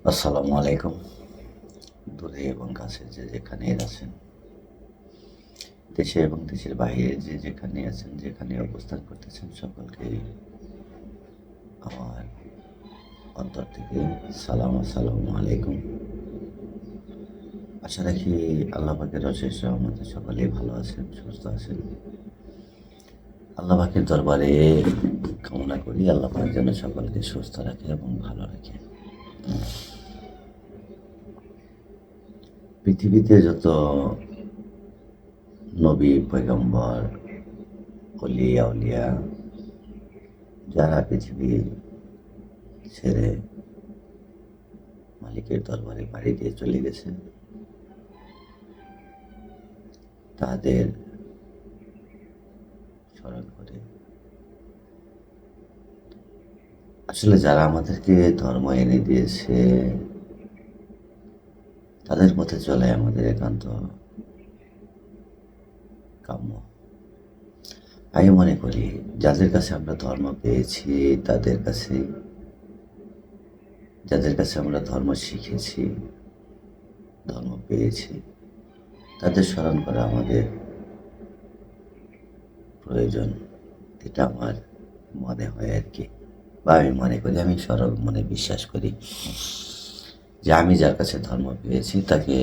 আসসালামু আলাইকুম। দূরে এবং কাছে যে যেখানেই আছেন, দেশে এবং দেশের বাইরে যে যেখানে আছেন, যেখানে অবস্থান করতেছেন, সকলকে আমার অন্তর থেকে সালাম। আসসালামু আলাইকুম। আশা রাখি আল্লাহ পাকের অশেষ রহমতে সকলেই ভালো আছেন, সুস্থ আছেন। আল্লাহ পাকের দরবারে কামনা করি আল্লাহ পাক যেন সকলকে সুস্থ রাখে এবং ভালো রাখে। পৃথিবীতে যত নবী, পয়গম্বর, অলি আউলিয়া যারা পৃথিবী ছেড়ে মালিকের দরবারে পাড়ি দিয়ে চলে গেছে, তাদের স্মরণ করে আসলে যারা আমাদেরকে ধর্ম এনে দিয়েছে তাদের পথে চলে আমাদের একান্ত কাম্য। আমি মনে করি যাদের কাছে আমরা ধর্ম পেয়েছি, তাদের কাছে, যাদের কাছে আমরা ধর্ম শিখেছি, ধর্ম পেয়েছি, তাদের স্মরণ করা আমাদের প্রয়োজন। এটা আমার মনে হয় আর কি, বা আমি মনে করি, আমি সরল মনে বিশ্বাস করি যে আমি যার কাছে ধর্ম পেয়েছি তাকে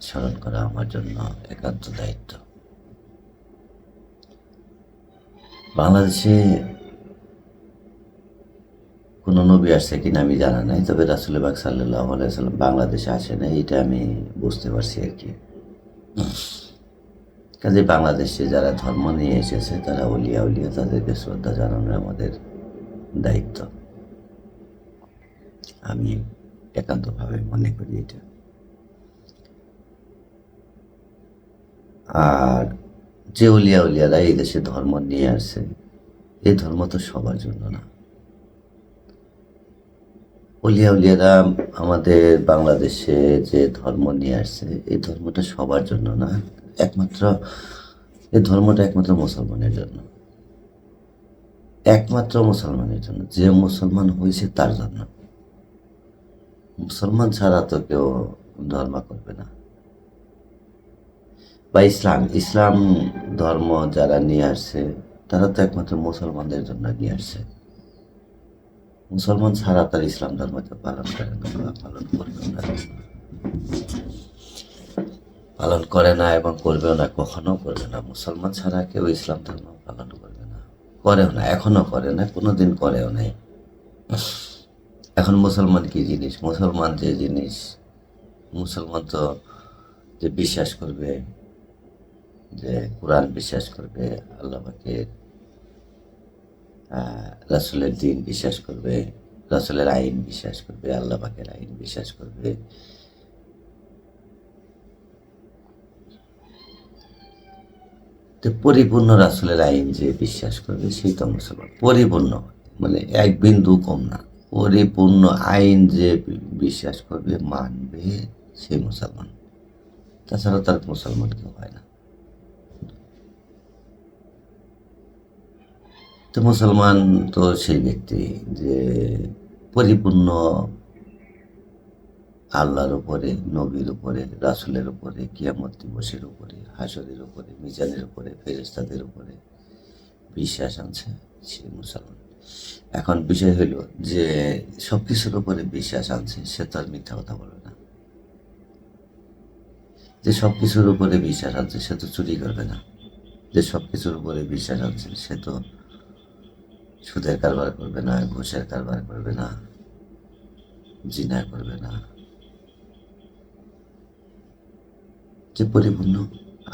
স্মরণ করা আমার জন্য একান্ত দায়িত্ব। বাংলাদেশে কোনো নবী আসছে কিনা আমি জানা নাই, তবে রাসূল পাক সাল্লাল্লাহু আলাইহি ওয়াসাল্লাম বাংলাদেশে আসে নাই, এটা আমি বুঝতে পারছি আর কি। কাজে বাংলাদেশে যারা ধর্ম নিয়ে এসেছে তারা অলিয়া উলিয়া, তাদেরকে শ্রদ্ধা জানানো আমাদের দায়িত্ব। আমি একান্তভাবে মনে করি এটা। আর যে অলিয়া উলিয়ারা এই দেশে ধর্ম নিয়ে আসছে, এই ধর্ম তো সবার জন্য না। অলিয়া উলিয়ারা আমাদের বাংলাদেশে যে ধর্ম নিয়ে আসছে, এই ধর্মটা সবার জন্য না। একমাত্র এই ধর্মটা একমাত্র মুসলমানের জন্য, একমাত্র মুসলমানের জন্য। যে মুসলমান হয়েছে তার জন্য। মুসলমান ছাড়া তো কেউ ধর্ম করবে না। বা ইসলাম, ইসলাম ধর্ম যারা নিয়ে আসছে তারা তো একমাত্র মুসলমানদের জন্য নিয়ে আসছে। মুসলমান ছাড়া তার ইসলাম ধর্মকে পালন করে না বা পালন করবে না, পালন করে না এবং করবেও না, কখনো করবে না। মুসলমান ছাড়া কেউ ইসলাম ধর্ম পালন করবে না, করেও না, এখনো করে না, কোনোদিন করেও নাই। এখন মুসলমান কি জিনিস? মুসলমান যে জিনিস, মুসলমান তো যে বিশ্বাস করবে, যে কোরআন বিশ্বাস করবে, আল্লাহ পাকের রাসূলের দিন বিশ্বাস করবে, রাসূলের আইন বিশ্বাস করবে, আল্লাহ পাকের আইন বিশ্বাস করবে। তো পরিপূর্ণ রাসূলের আইন যে বিশ্বাস করবে সেই তো মুসলমান। পরিপূর্ণ মানে এক বিন্দু কম না, পরিপূর্ণ আইন যে বিশ্বাস করবে, মানবে, সে মুসলমান। তাছাড়া তার মুসলমান কেউ হয় না। তো মুসলমান তো সেই ব্যক্তি যে পরিপূর্ণ আল্লাহর উপরে, নবীর উপরে, রাসূলের উপরে, কিয়ামত দিবসের উপরে, হাসরের উপরে, মিজানের উপরে, ফেরেশতাদের উপরে বিশ্বাস আনছে, সে মুসলমান। এখন বিষয় হইল যে সব কিছুর উপরে বিশ্বাস আনছে সে তো আর মিথ্যা কথা বলবে না। যে সব কিছুর উপরে বিশ্বাস আনছে সে তো চুরি করবে না। যে সব কিছুর উপরে বিশ্বাস আনছে সে তো সুদের কারবার করবে না, ঘুষের কারবার করবে না, জিনা করবে না। যে পরিপূর্ণ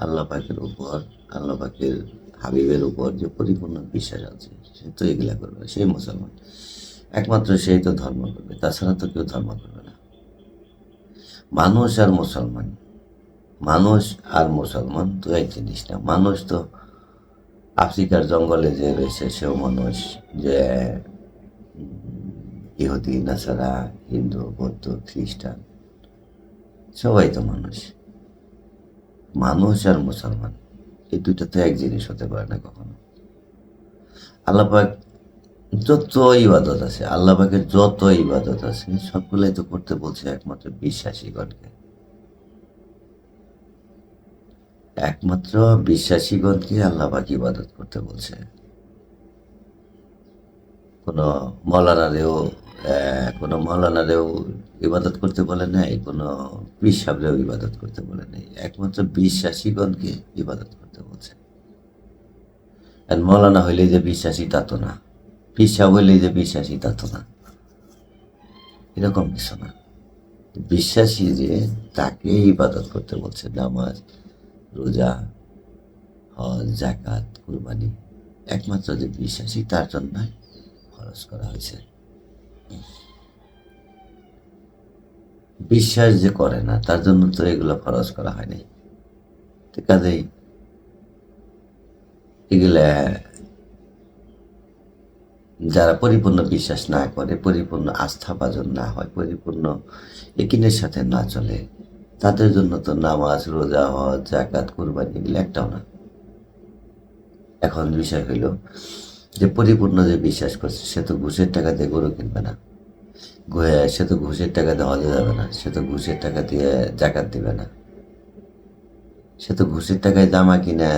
আল্লাহ পাকের উপর, আল্লাহ পাকের হাবিবের উপর যে পরিপূর্ণ বিশ্বাস আছে সে তো এগুলা করবে না, সেই মুসলমান। একমাত্র সেই তো ধর্ম করবে, তাছাড়া তো কেউ ধর্ম করবে না। মানুষ আর মুসলমান, মানুষ আর মুসলমান তো এক জিনিস না। মানুষ তো আফ্রিকার জঙ্গলে যে রয়েছে সেও মানুষ, যে ইহুদি, নাসারা, হিন্দু, বৌদ্ধ, খ্রিস্টান, সবাই তো মানুষ। মানুষ আর মুসলমান এই দুইটা তো এক জিনিস হতে পারে না কখনো। আল্লাহ পাক যত ইবাদত আছে, আল্লাহ পাকের যত ইবাদত আছে সবগুলাই তো করতে বলছে একমাত্র বিশ্বাসীগণকে। একমাত্র বিশ্বাসীগণকে আল্লাহ পাক ইবাদত করতে বলছে। কোনো মৌলানারেও কোনো মৌলানারেও ইবাদত করতে বলে নাই, কোনো পীর সাহেবরেও ইবাদত করতে বলে নাই, একমাত্র বিশ্বাসীগণকে ইবাদত করতে বলছে। আর মৌলানা হইলে যে বিশ্বাসী তা তো না, পীর সাহেব হইলে যে বিশ্বাসী তা তো না, এরকম কিছু না। বিশ্বাসী যে তাকে ইবাদত করতে বলছে। নামাজ, রোজা, হজ, জাকাত, কুরবানি একমাত্র যে বিশ্বাসী তার জন্য খরচ করা হয়েছে। বিশ্বাস যে করে না তার জন্য তো এগুলো খরচ করা হয়নি। তো কাজেই এগুলা যারা পরিপূর্ণ বিশ্বাস না করে, পরিপূর্ণ আস্থাভাজন না হয়, পরিপূর্ণ একিনের সাথে না চলে, তাদের জন্য তো নামাজ, রোজা, হজ, জাকাত, কুরবানি এগুলো একটাও না। এখন বিষয় হইল যে পরিপূর্ণ যে বিশ্বাস করছে সে তো ঘুষের টাকা দিয়ে গরু কিনবে না, সে তো ঘুষের টাকা দিয়ে হজে যাবে না, সে তো ঘুষের টাকা দিয়ে জাকাত দিবে না, সে তো ঘুষের টাকায় জামা কিনে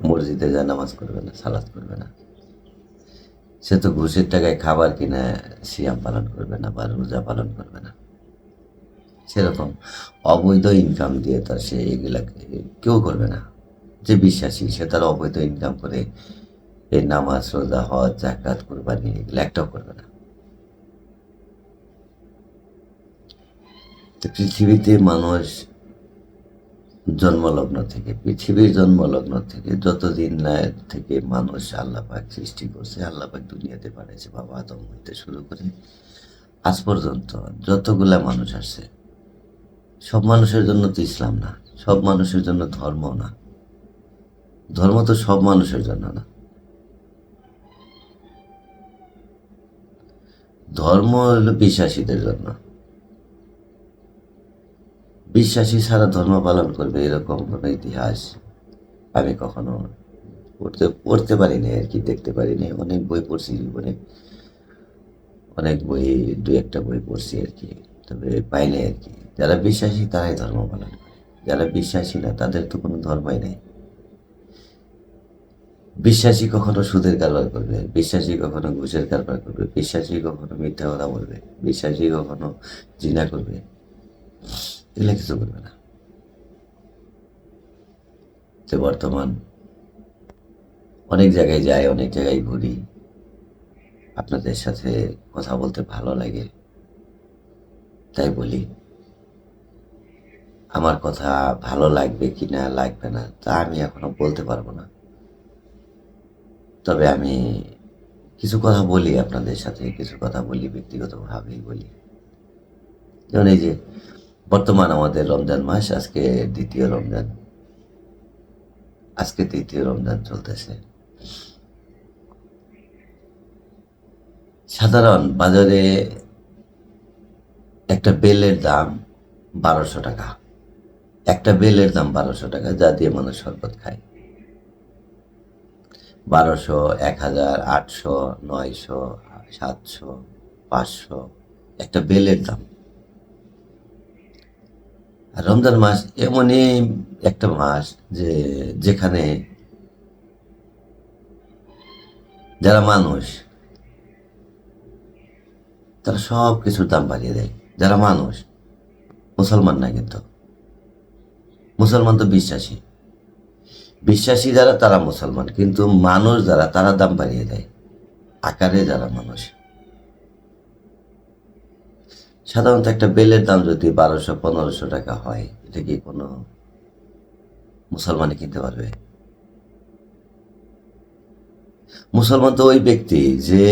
মসজিদে যা নামাজ করবে না, সালাত করবে না, সে তো ঘুষের টাকায় খাবার কিনে সিয়াম পালন করবে না বা রোজা পালন করবে না। সেরকম অবৈধ ইনকাম দিয়ে তার সে এগুলা কেউ করবে না। যে বিশ্বাসী সে তার অবৈধ ইনকাম করে এই নামাজ, রোজা, হজ, জাকাত, কুরবানি এগুলো একটাও করবে না। তো পৃথিবীতে মানুষ জন্মলগ্ন থেকে, পৃথিবীর জন্মলগ্ন থেকে যতদিন থেকে মানুষ আল্লাহ পাক সৃষ্টি করছে, আল্লাহ পাক দুনিয়াতে পাঠাইছে, বাবা আদম হইতে শুরু করে আজ পর্যন্ত যতগুলা মানুষ আসছে, সব মানুষের জন্য তো ইসলাম না, সব মানুষের জন্য ধর্ম না, ধর্ম তো সব মানুষের জন্য না। ধর্ম হলো বিশ্বাসীদের জন্য। বিশ্বাসী ছাড়া ধর্ম পালন করবে এরকম কোনো ইতিহাস আমি কখনো পড়তে পারিনি আর কি, দেখতে পারিনি। অনেক বই পড়ছি জীবনে, অনেক বই, দু একটা বই পড়ছি আর কি, তবে পাইনি আর কি। যারা বিশ্বাসী তারাই ধর্ম পালন করে, যারা বিশ্বাসী না তাদের তো কোনো ধর্মই নেই। বিশ্বাসী কখনো সুদের কারবার করবে, বিশ্বাসী কখনো ঘুষের কারবার করবে, বিশ্বাসী কখনো মিথ্যা কথা বলবে, বিশ্বাসী কখনো জিনা করবে, এগুলো কিছু করবে না। তো বর্তমান অনেক জায়গায় যাই, অনেক জায়গায় ঘুরি, আপনাদের সাথে কথা বলতে ভালো লাগে তাই বলি। আমার কথা ভালো লাগবে কি না লাগবে না তা আমি এখনো বলতে পারবো না, তবে আমি কিছু কথা বলি, আপনাদের সাথে কিছু কথা বলি, ব্যক্তিগতভাবেই বলি। যেমন এই যে বর্তমান আমাদের রমজান মাস, আজকে দ্বিতীয় রমজান, আজকে তৃতীয় রমজান চলতেছে। সাধারণ বাজারে একটা বেলের দাম 1200 টাকা, একটা বেলের দাম 1200 টাকা, যা দিয়ে মানুষ শরবত খায়। 1200, 1000, 800, 900, 700, 500 একটা বেলের দাম। আর রমজান মাস এমনই একটা মাস যে যেখানে যারা মানুষ তারা সব কিছুর দাম বাড়িয়ে দেয়। যারা মানুষ, মুসলমান না কিন্তু, মুসলমান তো বিশ্বাসী, বিশ্বাসী যারা তারা মুসলমান, কিন্তু মানুষ যারা তারা দাম বাড়িয়ে দেয় আকারে। যারা মানুষ, সাধারণত একটা বেলের দাম যদি 1200-1500 টাকা হয়, এটা কি কোনো মুসলমানই কিনতে পারবে? মুসলমান তো ওই ব্যক্তি যে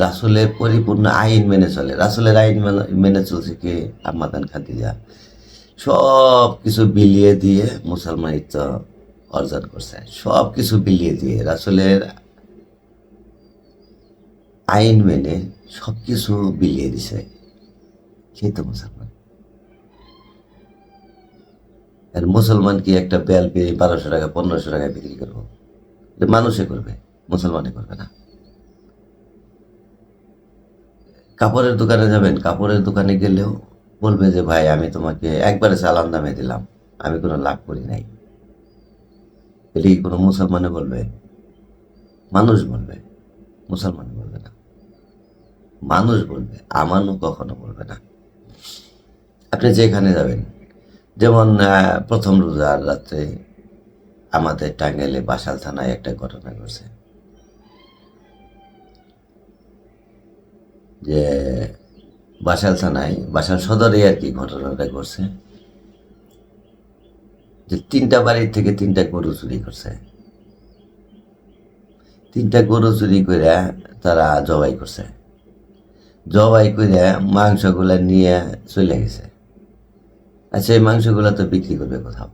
রাসূলের পরিপূর্ণ আইন মেনে চলে। রাসূলের আইন মেনে চলছে কে? আম্মাদান খাদিজা। সব কিছু বিলিয়ে দিয়ে মুসলমানিত্ব অর্জন করছে, সব কিছু বিলিয়ে দিয়ে রাসূলের আইন মেনে সব কিছু বিলিয়ে দিছে, সেই তো মুসলমান। আর মুসলমান কি একটা বেল পেয়ে 1200 টাকা 1500 টাকায় বিক্রি করবো? এটা মানুষে করবে, মুসলমানে করবে না। কাপড়ের দোকানে যাবেন, কাপড়ের দোকানে গেলেও বলবে যে ভাই আমি তোমাকে একবারে চালান দামে দিলাম, আমি কোনো লাভ করি নাই। এটা কি কোনো মুসলমানে বলবে? মানুষ বলবে, মুসলমান বলবে না। মানুষ বলবে, আমানও কখনো বলবে না। আপনি যেখানে যাবেন, যেমন প্রথম রোজার রাত্রে আমাদের টাঙ্গাইলে বাসাল থানায় একটা ঘটনা ঘটছে যে বাসাল থানায়, বাসাল সদরে আর কি ঘটনাটা ঘটছে যে 3টা বাড়ির থেকে 3টা গরু চুরি করছে। 3টা গরু চুরি করে তারা জবাই করছে, জবাই করে মাংসগুলা নিয়ে চলে গেছে। আচ্ছা, এই মাংসগুলা তো বিক্রি করবে কোথাও,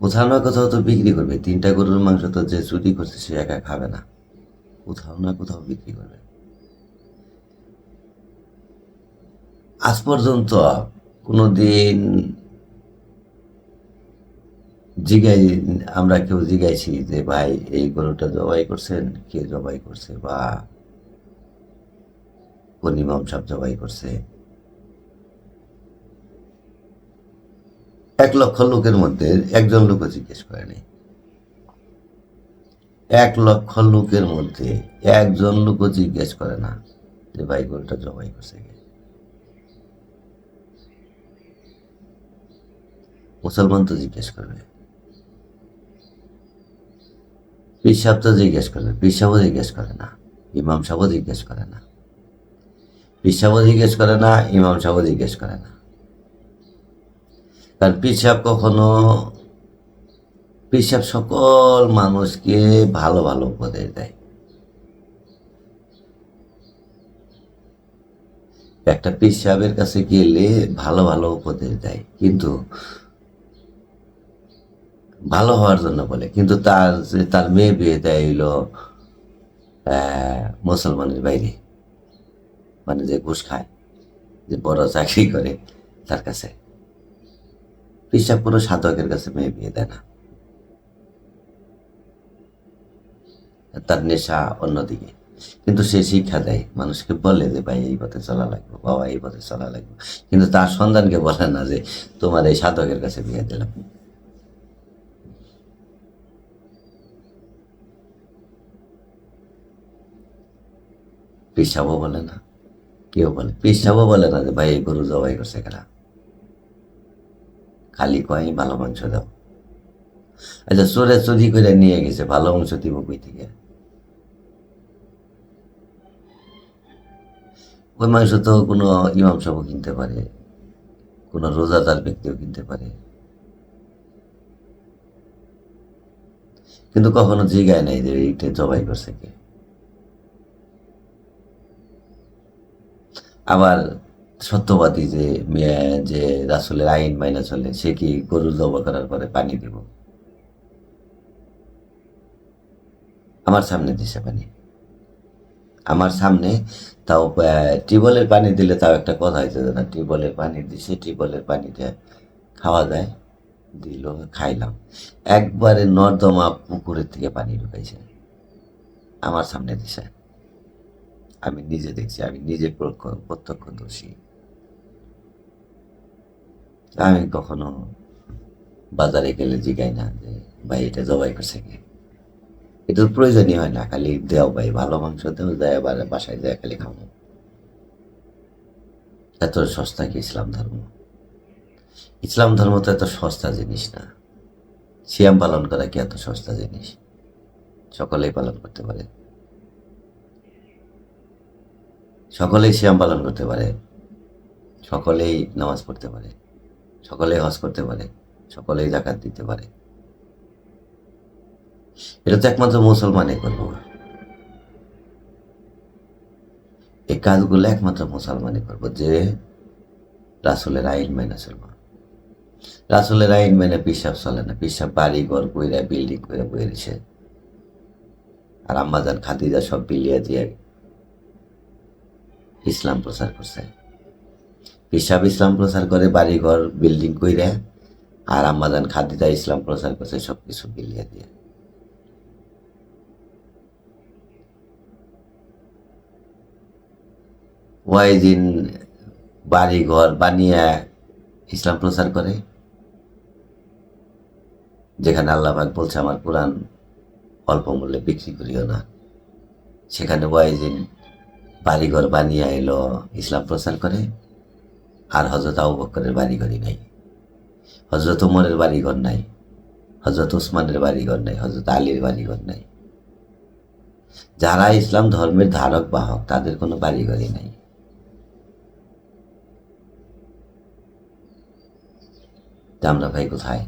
কোথাও না কোথাও তো বিক্রি করবে। 3টা গরুর মাংস তো যে চুরি করছে সে একা খাবে না, কোথাও না কোথাও বিক্রি করবে। আজ পর্যন্ত কোনোদিন জিগাই, আমরা কেউ জিগাইছি যে ভাই এই গরুটা জবাই করছেন, কে জবাই করছে, বা কোন ইমাম সাহেব জবাই করছে? 1 লক্ষ লোকের মধ্যে একজন লোকও জিজ্ঞেস করেনি। 1 লক্ষ লোকের মধ্যে একজন লোকও জিজ্ঞেস করে না যে ভাই গরুটা জবাই করছে কে। মুসলমান তো জিজ্ঞেস করবে, পীর সাহেব তো জিজ্ঞেস করবে, পীর সাহেবও জিজ্ঞেস করে না, ইমাম সাহেবও জিজ্ঞেস করে না, পীর সাহেবও জিজ্ঞেস করে না, ইমাম সাহেবও জিজ্ঞেস করে না। কারণ পীর সাহেব কখনো, পীর সাহেব সকল মানুষকে ভালো ভালো উপদেশ দেয়। একটা পীর সাহেবের কাছে গেলে ভালো ভালো উপদেশ দেয়, কিন্তু ভালো হওয়ার জন্য বলে, কিন্তু তার মেয়ে বিয়ে দেয় হইল মুসলমানের বাইরে, মানে যে ঘুষ খায়, যে বড় চাকরি করে তার কাছে। পীর সাহেব কোনো সাধকের কাছে মেয়ে বিয়ে দেয় না, তার নেশা অন্যদিকে। কিন্তু সে শিক্ষা দেয়, মানুষকে বলে যে ভাই এই পথে চলা লাগবে, বাবা এই পথে চলা লাগবে, কিন্তু তার সন্তানকে বলে না যে তোমার এই সাধকের কাছে বিয়ে দিলাম। পীর সাহেবও বলে না, কেউ বলে, পীর সাহেবও বলে না যে ভাই এই গরু জবাই করছে কেনা, খালি কয় ভালো মাংস দাও। আচ্ছা, চোরে চুরি করে নিয়ে গেছে, ভালো মাংস দিব কই থেকে? ওই মাংস তো কোনো ইমাম সাহেবও কিনতে পারে, কোনো রোজাদার ব্যক্তিও কিনতে পারে, কিন্তু কখনো জিগায় নাই যে এইটা জবাই করছে কে। আবার সত্যবাদী যে রাসূলের আইন মাইনা চলে, সে কি গরু জবাই করার পরে পানি দিব? আমার সামনে দিছে পানি, আমার সামনে, তাও টিউবওয়েলের পানি দিলে তাও একটা কথা হয়েছে না, টিউবওয়েলের পানি দিছে, টিউবওয়েলের পানিটা খাওয়া যায়, দিল, খাইলাম। একবারে নর্দমা পুকুরের থেকে পানি ঢুকাইছে, আমার সামনে দিছে, আমি নিজে দেখছি, আমি নিজে প্রত্যক্ষদর্শী। আমি কখনো বাজারে গেলে জিগাই না যে ভাই এটা জবাই করছে কে। এটার প্রয়োজনই হয় না, খালি দেও ভাই ভালো মাংস দেও, দেয় এবার বাসায় যায় খালি খাবো। এত সস্তা কি ইসলাম ধর্ম? ইসলাম ধর্ম তো এত সস্তা জিনিস না। সিয়াম পালন করা কি এত সস্তা জিনিস? সকলেই পালন করতে পারে, সকলেই সিয়াম পালন করতে পারে, সকলেই নামাজ পড়তে পারে, সকলেই হজ করতে পারে, সকলেই জাকাত দিতে পারে। এটা তো একমাত্র মুসলমানই করবো। এই কাজগুলো একমাত্র মুসলমানই করবো, যে রাসূলের আইন মেনে চলবো। রাসূলের আইন মেনে পিসাব চলে না, পিসাব বাড়ি ঘর কইরা বিল্ডিং করে বইরেছে, আর আম্মাজান খাদিজা সব বিলিয়ে দিয়ে ইসলাম প্রচার করছে। পিসাব ইসলাম প্রচার করে বাড়ি ঘর বিল্ডিং কইরা, আর আম্মাজান খাদিজা ইসলাম প্রচার করছে সব কিছু বিলিয়ে দিয়ে। ওয়াইজিন বাড়ি ঘর বানিয়ে ইসলাম প্রচার করে, যেখানে আল্লাহ পাক বলছে আমার কোরআন অল্প মূল্যে বিক্রি করিও না, সেখানে ওয়াইজিন বাড়িঘর বানিয়ে এলো ইসলাম প্রচার করে। আর হজরত আবু বকরের বাড়িঘরই নাই, হজরত ওমরের বাড়িঘর নাই, হজরত ওসমানের বাড়িঘর নাই, হজরত আলীর বাড়িঘর নাই। যারা ইসলাম ধর্মের ধারক বাহক তাদের কোনো বাড়িঘরই নাই। তা আমরা পাই কোথায়?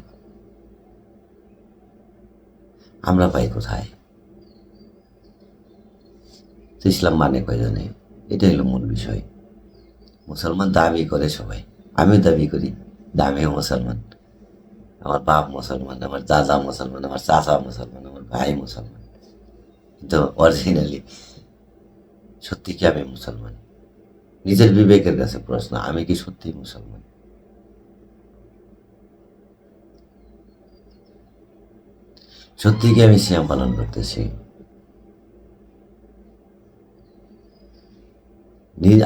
আমরা পাই কোথায়? তো ইসলাম মানে কয়জনে? এটাই হলো মূল বিষয়। মুসলমান দাবি করে সবাই, আমিও দাবি করি আমিও মুসলমান, আমার বাপ মুসলমান, আমার দাদা মুসলমান, আমার চাচা মুসলমান, আমার ভাই মুসলমান, কিন্তু অরিজিনালি সত্যি কি আমি মুসলমান? নিজের বিবেকের কাছে প্রশ্ন, আমি কি সত্যি মুসলমান? সত্যি কি আমি সিয়াম পালন করতেছি?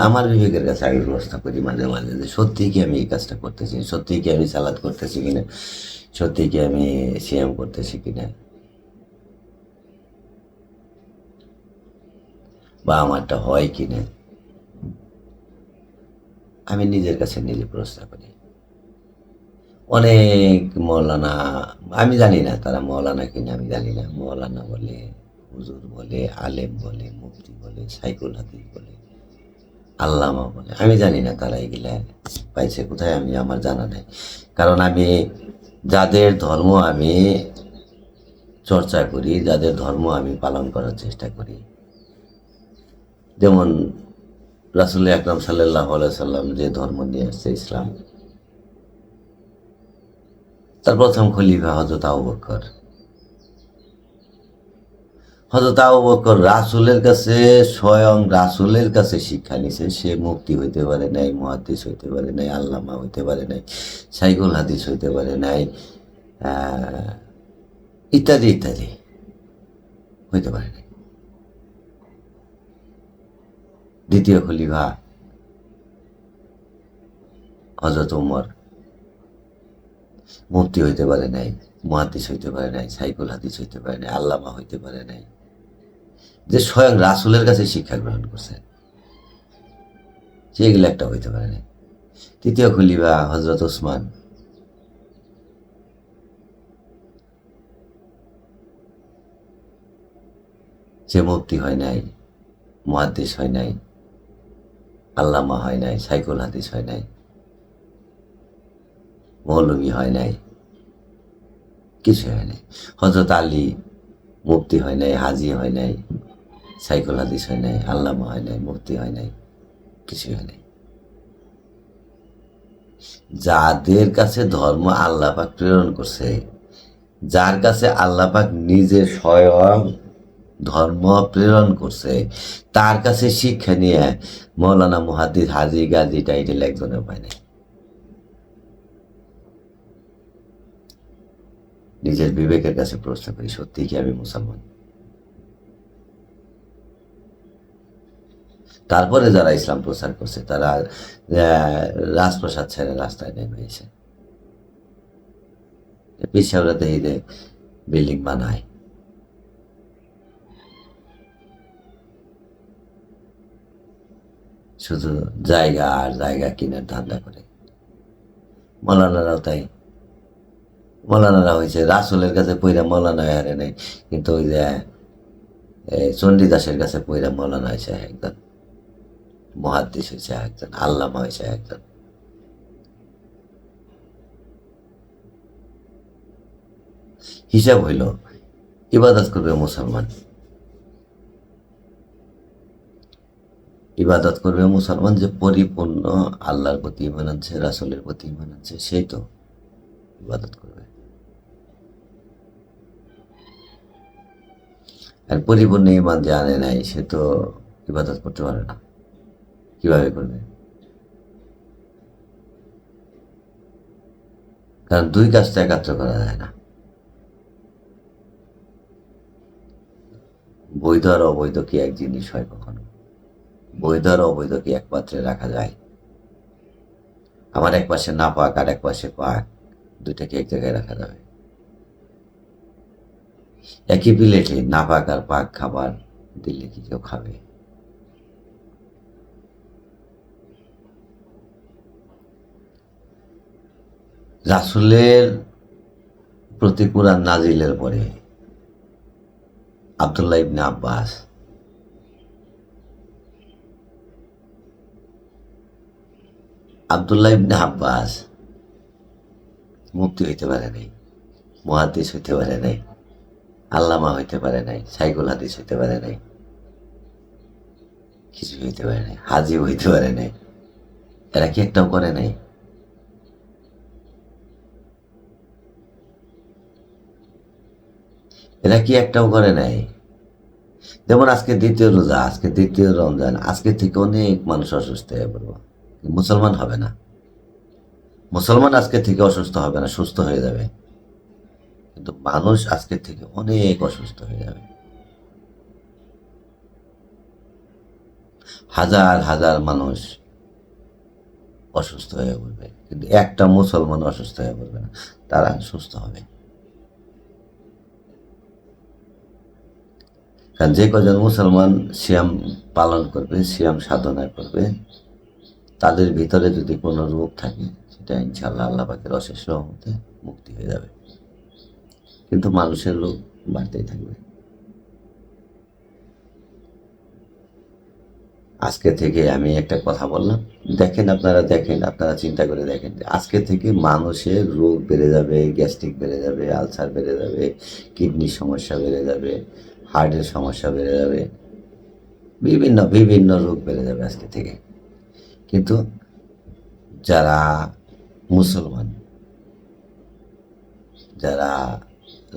আমার বিবেকের কাছে আগে প্রশ্ন করি মাঝে মাঝে যে সত্যি কি আমি এই কাজটা করতেছি, সত্যি কি আমি সালাদ করতেছি কিনা, সত্যি কি আমি সিয়াম করতেছি কিনা, বা আমারটা হয় কিনা। আমি নিজের কাছে নিজে প্রশ্ন করি। অনেক মৌলানা, আমি জানি না তারা মৌলানা কিনা, আমি জানি না, মৌলানা বলে, হুজুর বলে, আলেম বলে, মুফতি বলে, সাইকুল হাদিস বলে, আল্লামা বলে, আমি জানি না তারা এগুলা পাইছে কোথায়, আমি আমার জানা নাই। কারণ আমি যাদের ধর্ম আমি চর্চা করি, যাদের ধর্ম আমি পালন করার চেষ্টা করি, যেমন রাসূল আকরাম সাল্লাল্লাহু আলাইহি সাল্লাম যে ধর্ম নিয়ে আসছে ইসলাম, তার প্রথম খলিফা হযরত আবু বকর। হযরত আবু বকর রাসূলের কাছে, স্বয়ং রাসূলের কাছে শিক্ষা নিছে। সে মুফতি হইতে পারে নাই, মুহাদ্দিস হইতে পারে নাই, আল্লামা হইতে পারে নাই, শাইখুল হাদিস হইতে পারে নাই, ইত্যাদি ইত্যাদি হইতে পারে নাই। দ্বিতীয় খলিফা হযরত ওমর মুফতি হইতে পারে নাই, মুহাদ্দিস হইতে পারে নাই, শাইখুল হাদিস হইতে পারে নাই, আল্লামা হইতে পারে নাই, যে স্বয়ং রাসূলের কাছে শিক্ষা গ্রহণ করছে, সেগুলো একটা হইতে পারে নাই। তৃতীয় খলিফা হযরত ওসমান, সে মুফতি হয় নাই, মুহাদ্দিস হয় নাই, আল্লামা হয় নাই, শাইখুল হাদিস হয় নাই, মৌলভী হয় নাই, কিছু হয় নাই। হযরত আলী মুফতি হয় নাই, হাজি হয় নাই, শাইখুল হাদিস হয় নাই, আল্লামা হয় নাই, মুফতি হয় নাই, কিছু হয় নাই। যাদের কাছে ধর্ম আল্লাহ পাক প্রেরণ করছে, যার কাছে আল্লাহ পাক নিজে স্বয়ং ধর্ম প্রেরণ করছে, তার কাছে শিক্ষা নিয়ে মৌলানা, মুহাদ্দিস, হাজি, গাজী টাইটেল একজনের পায় নাই। নিজের বিবেকের কাছে প্রশ্ন করি, সত্যি কি আমি মুসলমান? তারপরে যারা ইসলাম প্রচার করছে তারা রাজপ্রসাদ ছেড়ে রাস্তায় নেমে এসে পিসাবরা দেখি যে বিল্ডিং বানায়, শুধু জায়গা আর জায়গা কিনার ধান্দা করে। মৌলানারাও তাই, মৌলানারা হয়েছে রাসূলের কাছে পইরা মৌলানা হারে নেই, কিন্তু ওই যে চণ্ডীদাসের কাছে পইরা মৌলানা হয়েছে একজন, মুহাদ্দিস হয়েছে একজন, আল্লামা হয়েছে একজন। হিসাব হইল ইবাদত করবে মুসলমান, ইবাদত করবে মুসলমান যে পরিপূর্ণ আল্লাহর প্রতি ঈমান আনছে, রাসূলের প্রতি ঈমান আনছে, সেই তো ইবাদত করবে। আর পরিপূর্ণ ঈমান যে আনে নাই সে তো ইবাদত করতে পারে না, কিভাবে করবে? কারণ দুই কাজটা একাত্র করা যায় না। বৈধ আর অবৈধ কি এক জিনিস হয় কখনো? বৈধ আর অবৈধ কি এক পাত্রে রাখা যায়? আমার এক পাশে না পাক আর এক পাশে পাক, দুইটাকে এক জায়গায় রাখা যাবে? একই প্লেটে না পাক আর পাক খাবার দিলে কি কেউ খাবে? রাসূলের প্রতি কুরআন নাজিলের পরে আব্দুল্লাহ ইবনে আব্বাস আব্দুল্লাহ ইবনে আব্বাস মুফতি হইতে পারে নাই, মুহাদ্দিস হইতে পারে নাই, আল্লামা হইতে পারে নাই, সাইকুল হাদিস হইতে পারে নাই, কিছু হইতে পারে নাই, হাজি হইতে পারে নাই। এরা কি একটাও করে নাই? এরা কি একটাও করে নাই? যেমন আজকে দ্বিতীয় রোজা, আজকে দ্বিতীয় রমজান, আজকে থেকে অনেক মানুষ অসুস্থ হয়ে পড়বো, মুসলমান হবে না। মুসলমান আজকে থেকে অসুস্থ হবে না, সুস্থ হয়ে যাবে। কিন্তু মানুষ আজকে থেকে অনেক অসুস্থ হয়ে যাবে। হাজার হাজার মানুষ অসুস্থ হয়ে পড়বে, কিন্তু একটা মুসলমান অসুস্থ হয়ে পড়বে না, তারা সুস্থ হবে। কারণ যে কজন মুসলমান সিয়াম পালন করবে, সিয়াম সাধনা করবে, তাদের ভিতরে যদি কোনো রোগ থাকে, সেটা ইনশাল্লাহ আল্লাহ পাকের অশেষ রহমতে মুক্তি হয়ে যাবে। কিন্তু মানুষের রোগ বাড়তেই থাকবে। আজকে থেকে আমি একটা কথা বললাম, দেখেন আপনারা চিন্তা করে দেখেন যে আজকে থেকে মানুষের রোগ বেড়ে যাবে, গ্যাস্ট্রিক বেড়ে যাবে, আলসার বেড়ে যাবে, কিডনির সমস্যা বেড়ে যাবে, হার্টের সমস্যা বেড়ে যাবে, বিভিন্ন বিভিন্ন রোগ বেড়ে যাবে আজকে থেকে। কিন্তু যারা মুসলমান, যারা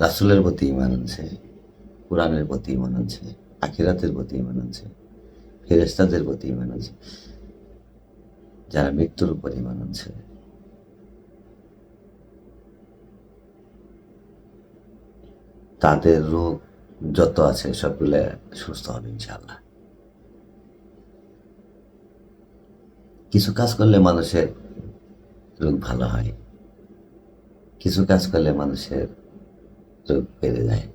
রাসূলের প্রতি ঈমান আনছে, কোরআনের প্রতি ঈমান আনছে, আখিরাতের প্রতি ঈমান আনছে, ফেরেশতাদের প্রতি ঈমান আনছে, যারা মৃত্যুর উপর ঈমান আনছে, তাদের রোগ যত আছে সবগুলো সুস্থ হবে ইনশাআল্লাহ। কিছু কাজ করলে মানুষের রোগ ভালো হয়, কিছু কাজ করলে মানুষের রোগ বেড়ে যায়,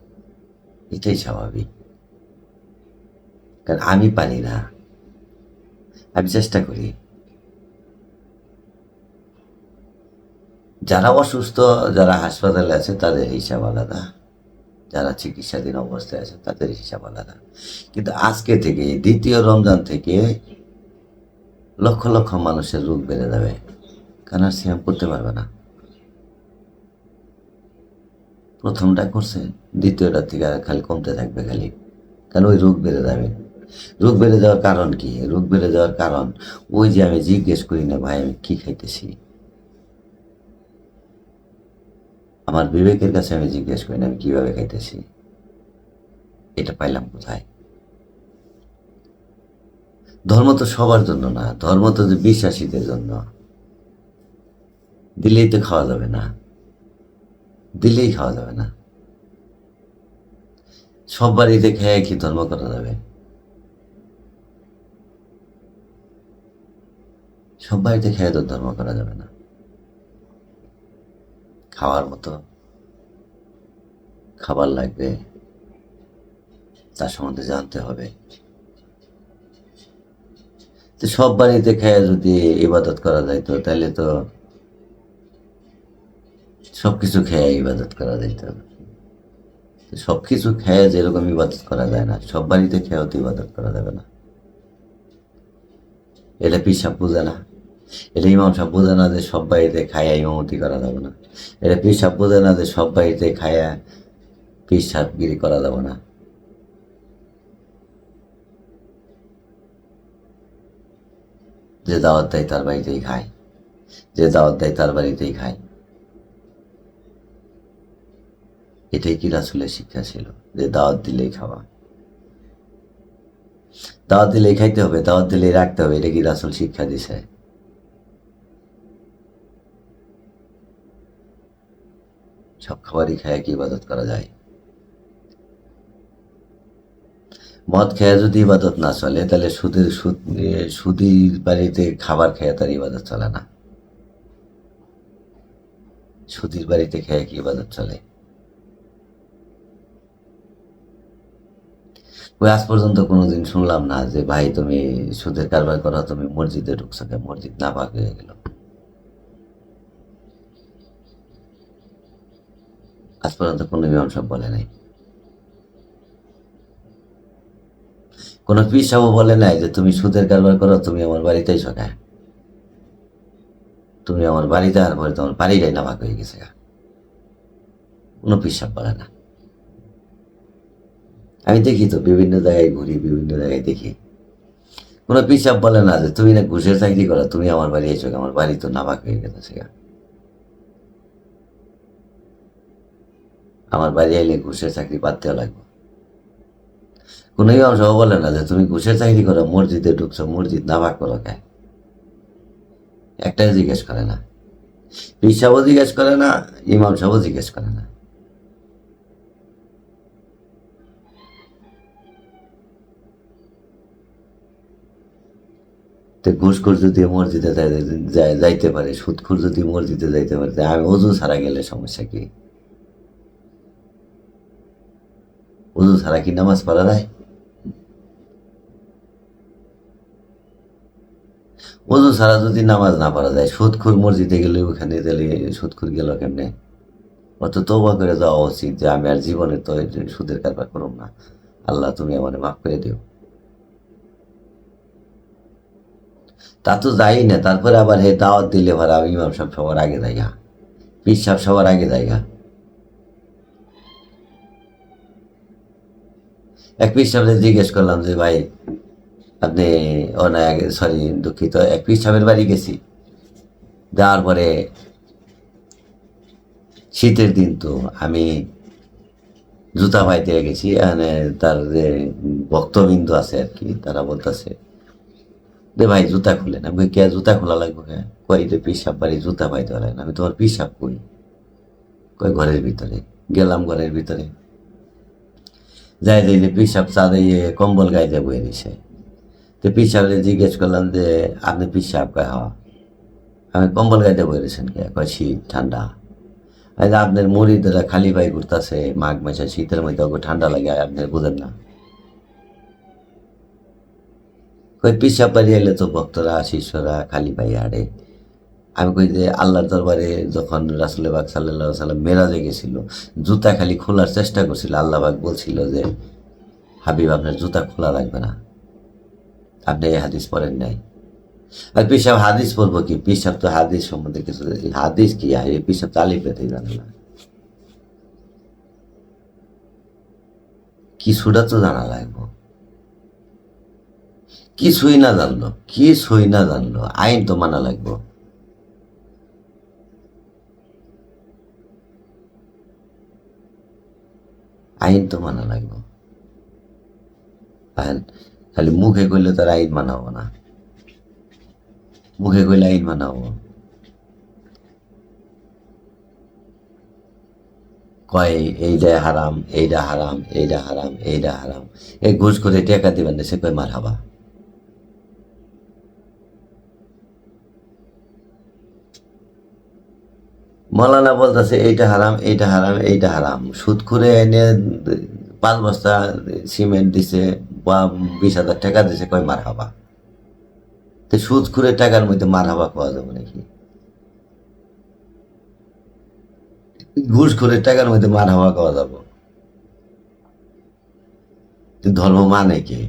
এটাই স্বাভাবিক। কারণ আমি পারি না, আমি চেষ্টা করি। যারা অসুস্থ, যারা হাসপাতালে আছে তাদের হিসাব আলাদা, যারা চিকিৎসাধীন অবস্থায় আছে তাদের হিসাব আলাদা। কিন্তু আজকে থেকে, দ্বিতীয় রমজান থেকে লক্ষ লক্ষ মানুষের রোগ বেড়ে যাবে, কারণ আর সিয়াম করতে পারবে না। প্রথমটা করছে, দ্বিতীয়টা থেকে আর খালি কমতে থাকবে খালি, কারণ ওই রোগ বেড়ে যাবে। রোগ বেড়ে যাওয়ার কারণ কি? রোগ বেড়ে যাওয়ার কারণ ওই যে আমি জিজ্ঞেস করি না, ভাই আমি কি খাইতেছি, আমার বিবেকের কাছে আমি জিজ্ঞেস করি না আমি কিভাবে খাইতেছি, এটা পাইলাম কোথায়? ধর্ম তো সবার জন্য না, ধর্ম তো যে বিশ্বাসীদের জন্য। দিলেই তো খাওয়া যাবে না, দিলেই খাওয়া যাবে না। সব বাড়িতে খেয়ে কি ধর্ম করা যাবে? সব বাড়িতে খেয়ে তো ধর্ম করা যাবে না। খাওয়ার মতো খাবার লাগবে, তার সম্বন্ধে জানতে হবে। তো সব বাড়িতে খেয়ে যদি ইবাদত করা যাইতো, তাহলে তো সবকিছু খেয়ে ইবাদত করা যাইতো। সবকিছু খেয়ে যেরকম ইবাদত করা যায় না, সব বাড়িতে খেয়েও তো ইবাদত করা যাবে না। এটা পীর সাহেব বোঝে না, এটা ইমাম সাহেব বোঝে না যে সব বাড়িতে খায়া ইমামতি করা যাবে না। এটা পীর সাহেব বোঝে না যে সব বাড়িতে খায়া পীর সাহেবগিরি করা যাবে না। যে দাওয়াত দেয় তার বাড়িতেই খায়, যে দাওয়াত দেয় তার বাড়িতেই খায়। এটাই কি রাসূলের শিক্ষা ছিল, যে দাওয়াত দিলেই খাওয়া, দাওয়াত দিলেই খাইতে হবে, দাওয়াত দিলেই রাখতে হবে? এটা কি রাসূল শিক্ষা দিছে? সব খাবারই খায় কি ইবাদত করা যায়? মদ খেয়ে যদি ইবাদত না চলে তাহলে সুদির বাড়িতে খাবার খেয়ে তার ইবাদত চলে না। সুদির বাড়িতে খেয়ে কি ইবাদত চলে? ওই আজ পর্যন্ত কোনোদিন শুনলাম না যে ভাই তুমি সুদের কারবার করো, তুমি মসজিদে ঢুকছো কেন, মসজিদ নাপাক হয়ে গেল। আজ পর্যন্ত কোনো ইমাম সাহেব বলে নাই, কোনো পীর সাহেবও বলে নাই যে তুমি সুদের কারবার করো, তুমি আমার বাড়িতেই সকায়, তুমি আমার বাড়িতে আর পরে তোমার বাড়িটাই নাপাক হয়ে গেছে। কোনো পীর সাহেব বলে না। আমি দেখি তো বিভিন্ন জায়গায় ঘুরি, বিভিন্ন জায়গায় দেখি কোনো পীর সাহেব বলে না যে তুমি না ঘুষের চাকরি করো, তুমি আমার বাড়ি এসো, আমার বাড়ি তো নাপাক হয়ে গেছে। আমার বাড়ি আইলে ঘুষের চাকরি বাদ দেওয়া লাগবে। কোনো ইমাম সাহেব বলে না যে তুমি ঘুষের চাকরি করো, মসজিদে ঢুকছো, মসজিদ নাপাক করো কে? একটাই জিজ্ঞেস করে না, পীর সাহেবও জিজ্ঞেস করে না, ইমাম সাহেবও জিজ্ঞেস করে না। তো ঘুষখোর যদি মসজিদে যাইতে পারে, সুদখোর যদি মসজিদে যাইতে পারে, আমি অজু ছাড়া গেলে সমস্যা কি? অজু ছাড়া কি নামাজ পড়া যায়? অজু ছাড়া যদি নামাজ না পড়া যায়, সুদখোর মসজিদে গেলে ওখানে তাহলে সুদখোর গেল কেমনে? অত তওবা করে যাওয়া উচিত যে আমি আর জীবনে তো এই সুদের কারবার করব না, আল্লাহ তুমি আমার মাফ করে দিও। তা তো যাই না, তারপরে আবার হে দাওয়াত দিলে ভাড়া আমি ইমাম সাহেব সবার আগে যাইগা, পীর সাহেব সবার আগে যাইগা। এক পীর সাহেবকে জিজ্ঞেস করলাম যে ভাই আপনি, ও না সরি দুঃখিত, এক পীর সাহেবের বাড়ি গেছি, যাওয়ার পরে শীতের দিন তো আমি জুতা পাইতে গেছি, এখানে তার যে ভক্তবিন্দু আছে আর কি, তারা বলতেছে যে ভাই জুতা খুলেন। আমি কে জুতা খোলা লাগবে কে? কই যে পিসাব বাড়ি জুতা পাইতে পারে না। আমি তোমার পিসাব কই? কই ঘরের ভিতরে। গেলাম ঘরের ভিতরে, যাই যাই যে পিসাব চাঁদে কম্বল গায়ে দিয়ে বয়ে দিছে। তো পিসাবরে জিজ্ঞেস করলাম যে আপনি পিসাব কয় হওয়া, আমি কম্বল গায়ে দিয়ে বয়ে দিয়েছেন কে? কয় শীত ঠান্ডা। এই যে আপনার মুড়িদেরা খালি পায়ে ঘুরতেছে মাঘ মাসে, শীতের মধ্যে ওকে ঠান্ডা লাগে, আপনি বুঝেন না? কই পিসাব বাড়ি এলে তো ভক্তরা শিষ্যরা খালি পায়ে হাঁটে। আমি কই যে আল্লাহর দরবারে যখন রাসুল বাগ সাল্লাহ সাল্লাম মেরাজে গেছিল, জুতা খালি খোলার চেষ্টা করছিল, আল্লাহ বাগ বলছিল যে হাবিব আপনার জুতা খোলা লাগবে না, আপনি এই হাদিস পড়েন নাই। আর পিসাব হাদিস পড়বো কি? পিসাব তো হাদিস সম্বন্ধে কিছু, হাদিস কি এই পিসাব তো আলিফ বেতেই জানে না, কিছুটা তো জানা লাগবো। কিছুই না জানলো, কিছুই না জানলো, আইন তো মানা লাগবো। আইন তো মানা লাগবো। আর খালি মুখে কইলে তার আইন মানাবো না, মুখে কইলে আইন মানাবো। কয় এইটা হারাম, এইটা হারাম, এইটা হারাম, এইটা হারাম। এই ঘুষ করে টাকা দিবেন না, সে কয় মার হাবা। মৌলানা বলতেছে এইটা হারাম, এইটা হারাম, এইটা হারাম। সুদ করে এনে 5 বস্তা সিমেন্ট দিছে বা 20,000 টাকা দিছে, কয় মার হাবা। তো সুদ করে টাকার মধ্যে মার হাবা পাওয়া যাবে নাকি? ঘুষ করে টাকার মধ্যে মার হাবা পাওয়া যাবো? ধর্ম মানে কে?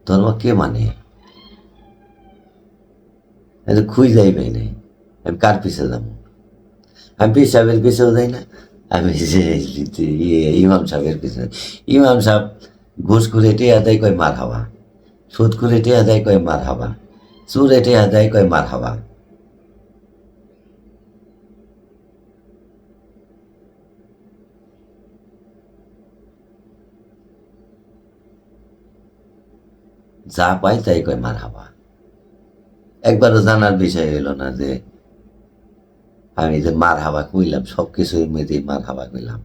ধর্ম কে মানে? এটা খুঁজ যাই পাই নাই, আমি কার পিছে যাবো? আমি পীর সাহেবের পিছেও যাই না, আমি ইমাম সাহেবের পিছনে। ইমাম সাহেব ঘুষ করে টেয়া দেয়, কয় মার হাওয়া। সুদ করে টেয়া দেয়, কয় মার হাওয়া। চুরে টেয়া দেয়, কয় মার হাওয়া। যা পাই তাই কয় মার হাওয়া। একবারও জানার বিষয় হইল না যে আমি যে মার হাওয়া কইলাম, সব কিছুর মধ্যেই মার হাওয়া কইলাম।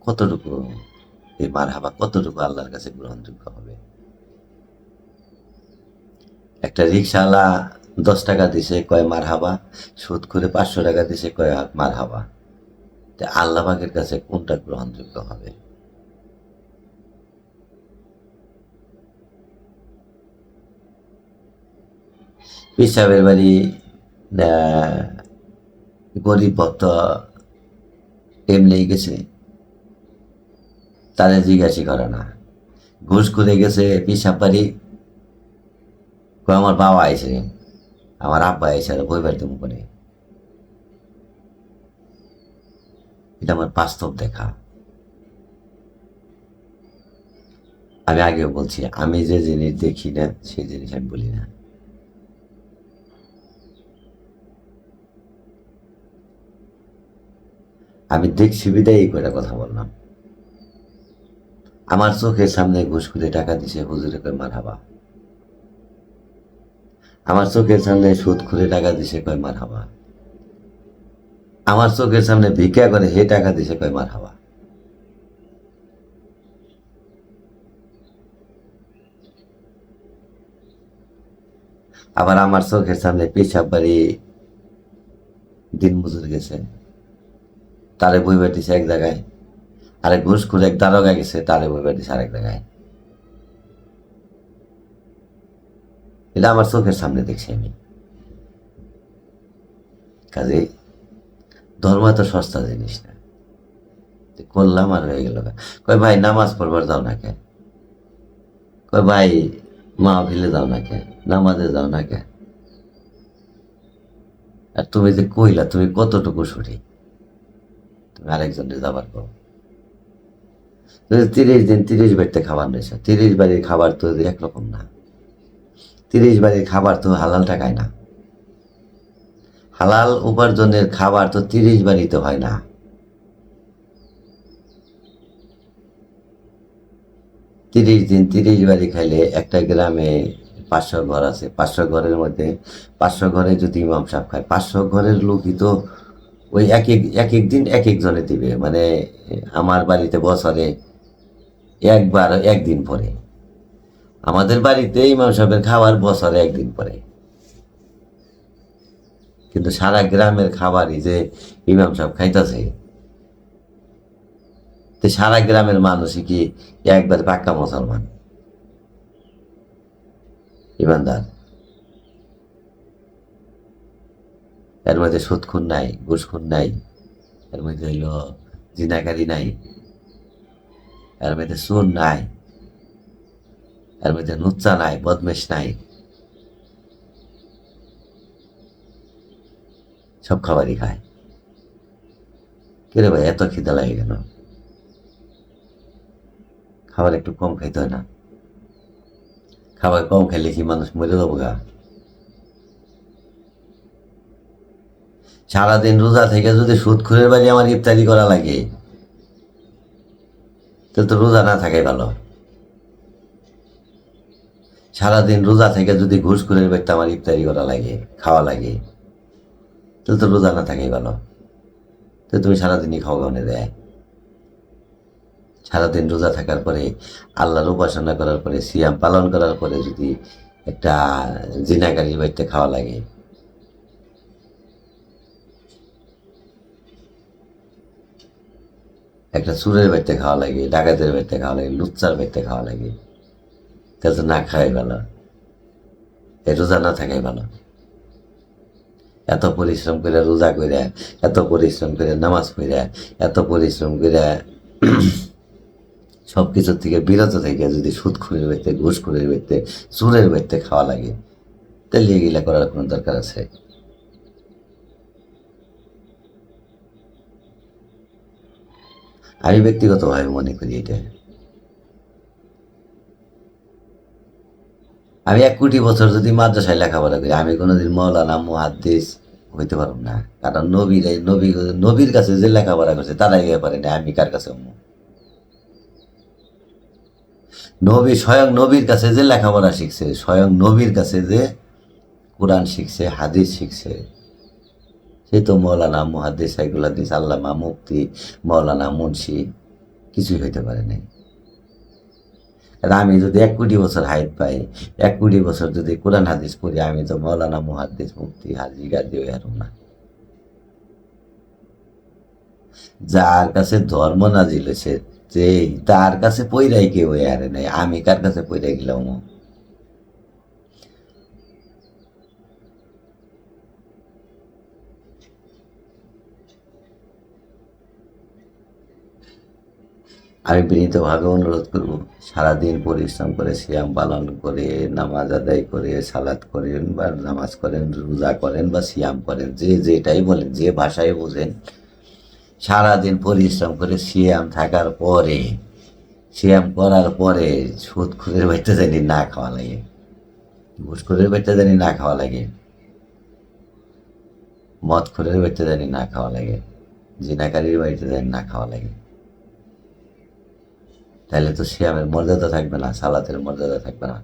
কতটুকু এই মারহাবা কতটুকু আল্লাহর কাছে গ্রহণযোগ্য হবে? একটা রিক্সাওয়ালা 10 টাকা দিছে কয় মারহাবা, সুদ করে 500 টাকা দিছে কয় মারহাবা। তা আল্লাহ পাকের কাছে কোনটা গ্রহণযোগ্য হবে? পিসাবের বাড়ি গরিব ভক্ত এমনি গেছে, তাদের জিজ্ঞাসা করে না। ঘুষ করে গেছে পিসাব বাড়ি, আমার বাবা আইছে, আমার আব্বা আইছে, আর বই বাড়িতে করে। এটা আমার বাস্তব দেখা। আমি আগেও বলছি, আমি যে জিনিস দেখি না সেই জিনিস আমি বলি না। আমি দেখছি বিদায় এই কয়টা কথা বললাম। আমার চোখের সামনে ঘুষ করে টাকা দিছে হুজুরে কয় মারহাবা। আমার চোখের সামনে সুদ করে টাকা দিছে কয় মারহাবা। আমার চোখের সামনে ভিক্ষা করে হে টাকা দিছে কয় মারহাবা। আবার আমার চোখের সামনে পেশাব বাড়ি দিন মজুর গেছে, তারে বই বেটিছে এক জায়গায়, আরে ঘুষ করে এক দারোগা গেছে, তারে বই বেটিছে আরেক জায়গায়। এটা আমার চোখের সামনে দেখছি আমি। কাজে ধর্ম এত সস্তা জিনিস না, করলাম আর হয়ে গেল। কয় ভাই নামাজ পড়বার যাও না কে? কয় ভাই মাহফিলে যাও না কে? নামাজে যাও না কে? আর তুমি যে কইলা তুমি কতটুকু সঠিক, তুমি আরেকজনের যাবার কো। 30 দিন 30 বাড়িতে খাবার নিয়েছে, 30 বাড়ির খাবার তো একরকম না। 30 বাড়ির খাবার তো হালাল টাকায় না। হালাল উপার্জনের খাবার তো 30 বাড়িতে হয় না। 30 দিন 30 বাড়ি খাইলে একটা গ্রামে 500 ঘর আছে, 500 ঘরের মধ্যে 500 ঘরে যদি ইমাম সাহেব খায়, 500 ঘরের লোকই তো ওই এক এক দিন এক একজনে দিবে। মানে আমার বাড়িতে বছরে একবার একদিন পরে, আমাদের বাড়িতে ইমাম সাহেবের খাবার বছরে একদিন পরে। কিন্তু সারা গ্রামের খাবারই যে ইমাম সাহেব খাইতেছে, তো সারা গ্রামের মানুষই কি একবার পাক্কা মুসলমান ইমানদার? এর মধ্যে সুদখুন নাই, ঘুষখুন নাই, এর মধ্যে হইল জিনাকারী নাই, এর মধ্যে সুর নাই, এর মধ্যে নুচ্চা নাই, বদমেশ নাই। সব খাবারই খায়। কিরে ভাই এত খিদা লাগে কেন? খাবার একটু কম খাইতে হয় না? খাবার কম খাইলে কি মানুষ মরে যাবো গা? সারাদিন রোজা থেকে যদি সুদখোরের বাড়ি আমার ইফতারি করা লাগে, তাহলে তো রোজা না থাকাই ভালো। সারাদিন রোজা থেকে যদি ঘুষখোরের বাড়িতে আমার ইফতারি করা লাগে, খাওয়া লাগে, তাহলে তো রোজা না থাকাই ভালো। তো তুমি সারাদিনই খাওয়া গানে দেয়। সারাদিন রোজা থাকার পরে, আল্লাহর উপাসনা করার পরে, সিয়াম পালন করার পরে যদি একটা জিনাকারীর বাড়িতে খাওয়া লাগে, একটা চুরের বাড়িতে খাওয়া লাগে, ডাকাতের বাড়িতে খাওয়া লাগে, লুচ্চার বাড়িতে খাওয়া লাগে, তাহলে তো না খাওয়াই ভালো, এই রোজা না থাকাই ভালো। এত পরিশ্রম করে রোজা করে, এত পরিশ্রম করে নামাজ পড়ে, এত পরিশ্রম করে সব কিছুর থেকে বিরত থেকে যদি সুদখোরের বাড়িতে, ঘুষখোরের বাড়িতে, চুরের বাড়িতে খাওয়া লাগে, তাহলে এগুলা করার কোনো দরকার আছে? আমি ব্যক্তিগতভাবে মনে করি এটা। আমি 1 কোটি বছর যদি মাদ্রাসায় লেখাপড়া করি, আমি কোনোদিন মৌলানা মুহাদ্দিস হইতে পারব না। কারণ নবীর কাছে যে লেখাপড়া করছে তারাই গিয়ে পারে না, আমি কার কাছে হবো? নবী স্বয়ং নবীর কাছে যে লেখাপড়া শিখছে, স্বয়ং নবীর কাছে যে কোরআন শিখছে, হাদিস শিখছে, সে তো মৌলানা মুহাদ্দিস সাইকুল হাদিস আল্লামা মুফতি মৌলানা মুন্সি কিছুই হইতে পারে নাই। আর আমি যদি 1 কোটি বছর হায়াত পাই, 1 কোটি বছর যদি কোরআন হাদিস পড়ি, আমি তো মৌলানা মুহাদ্দিস মুফতি হাজি গাজী হয়ে হারুম না। যার কাছে ধর্ম নাজিল হয়েছে, যে তার কাছে পইরাই কেউ হারে নাই, আমি কার কাছে পইরা গেলাম? আমি বিনীতভাবে অনুরোধ করব, সারাদিন পরিশ্রম করে সিয়াম পালন করে, নামাজ আদায় করে, সালাত করেন বা নামাজ করেন, রোজা করেন বা সিয়াম করেন, যে যেটাই বলেন, যে ভাষায় বোঝেন, সারাদিন পরিশ্রম করে সিয়াম থাকার পরে, সিয়াম করার পরে সুদখোরের বাড়িতে জানি না খাওয়া লাগে, ঘুষখোরের বাড়িতে জানি না খাওয়া লাগে, মদখোরের বাড়িতে জানি না খাওয়া লাগে, জিনাকারীর বাড়িতে জানি না খাওয়া লাগে। তাহলে তো সিয়ামের মর্যাদা থাকবে না, সালাতের মর্যাদা থাকবে না,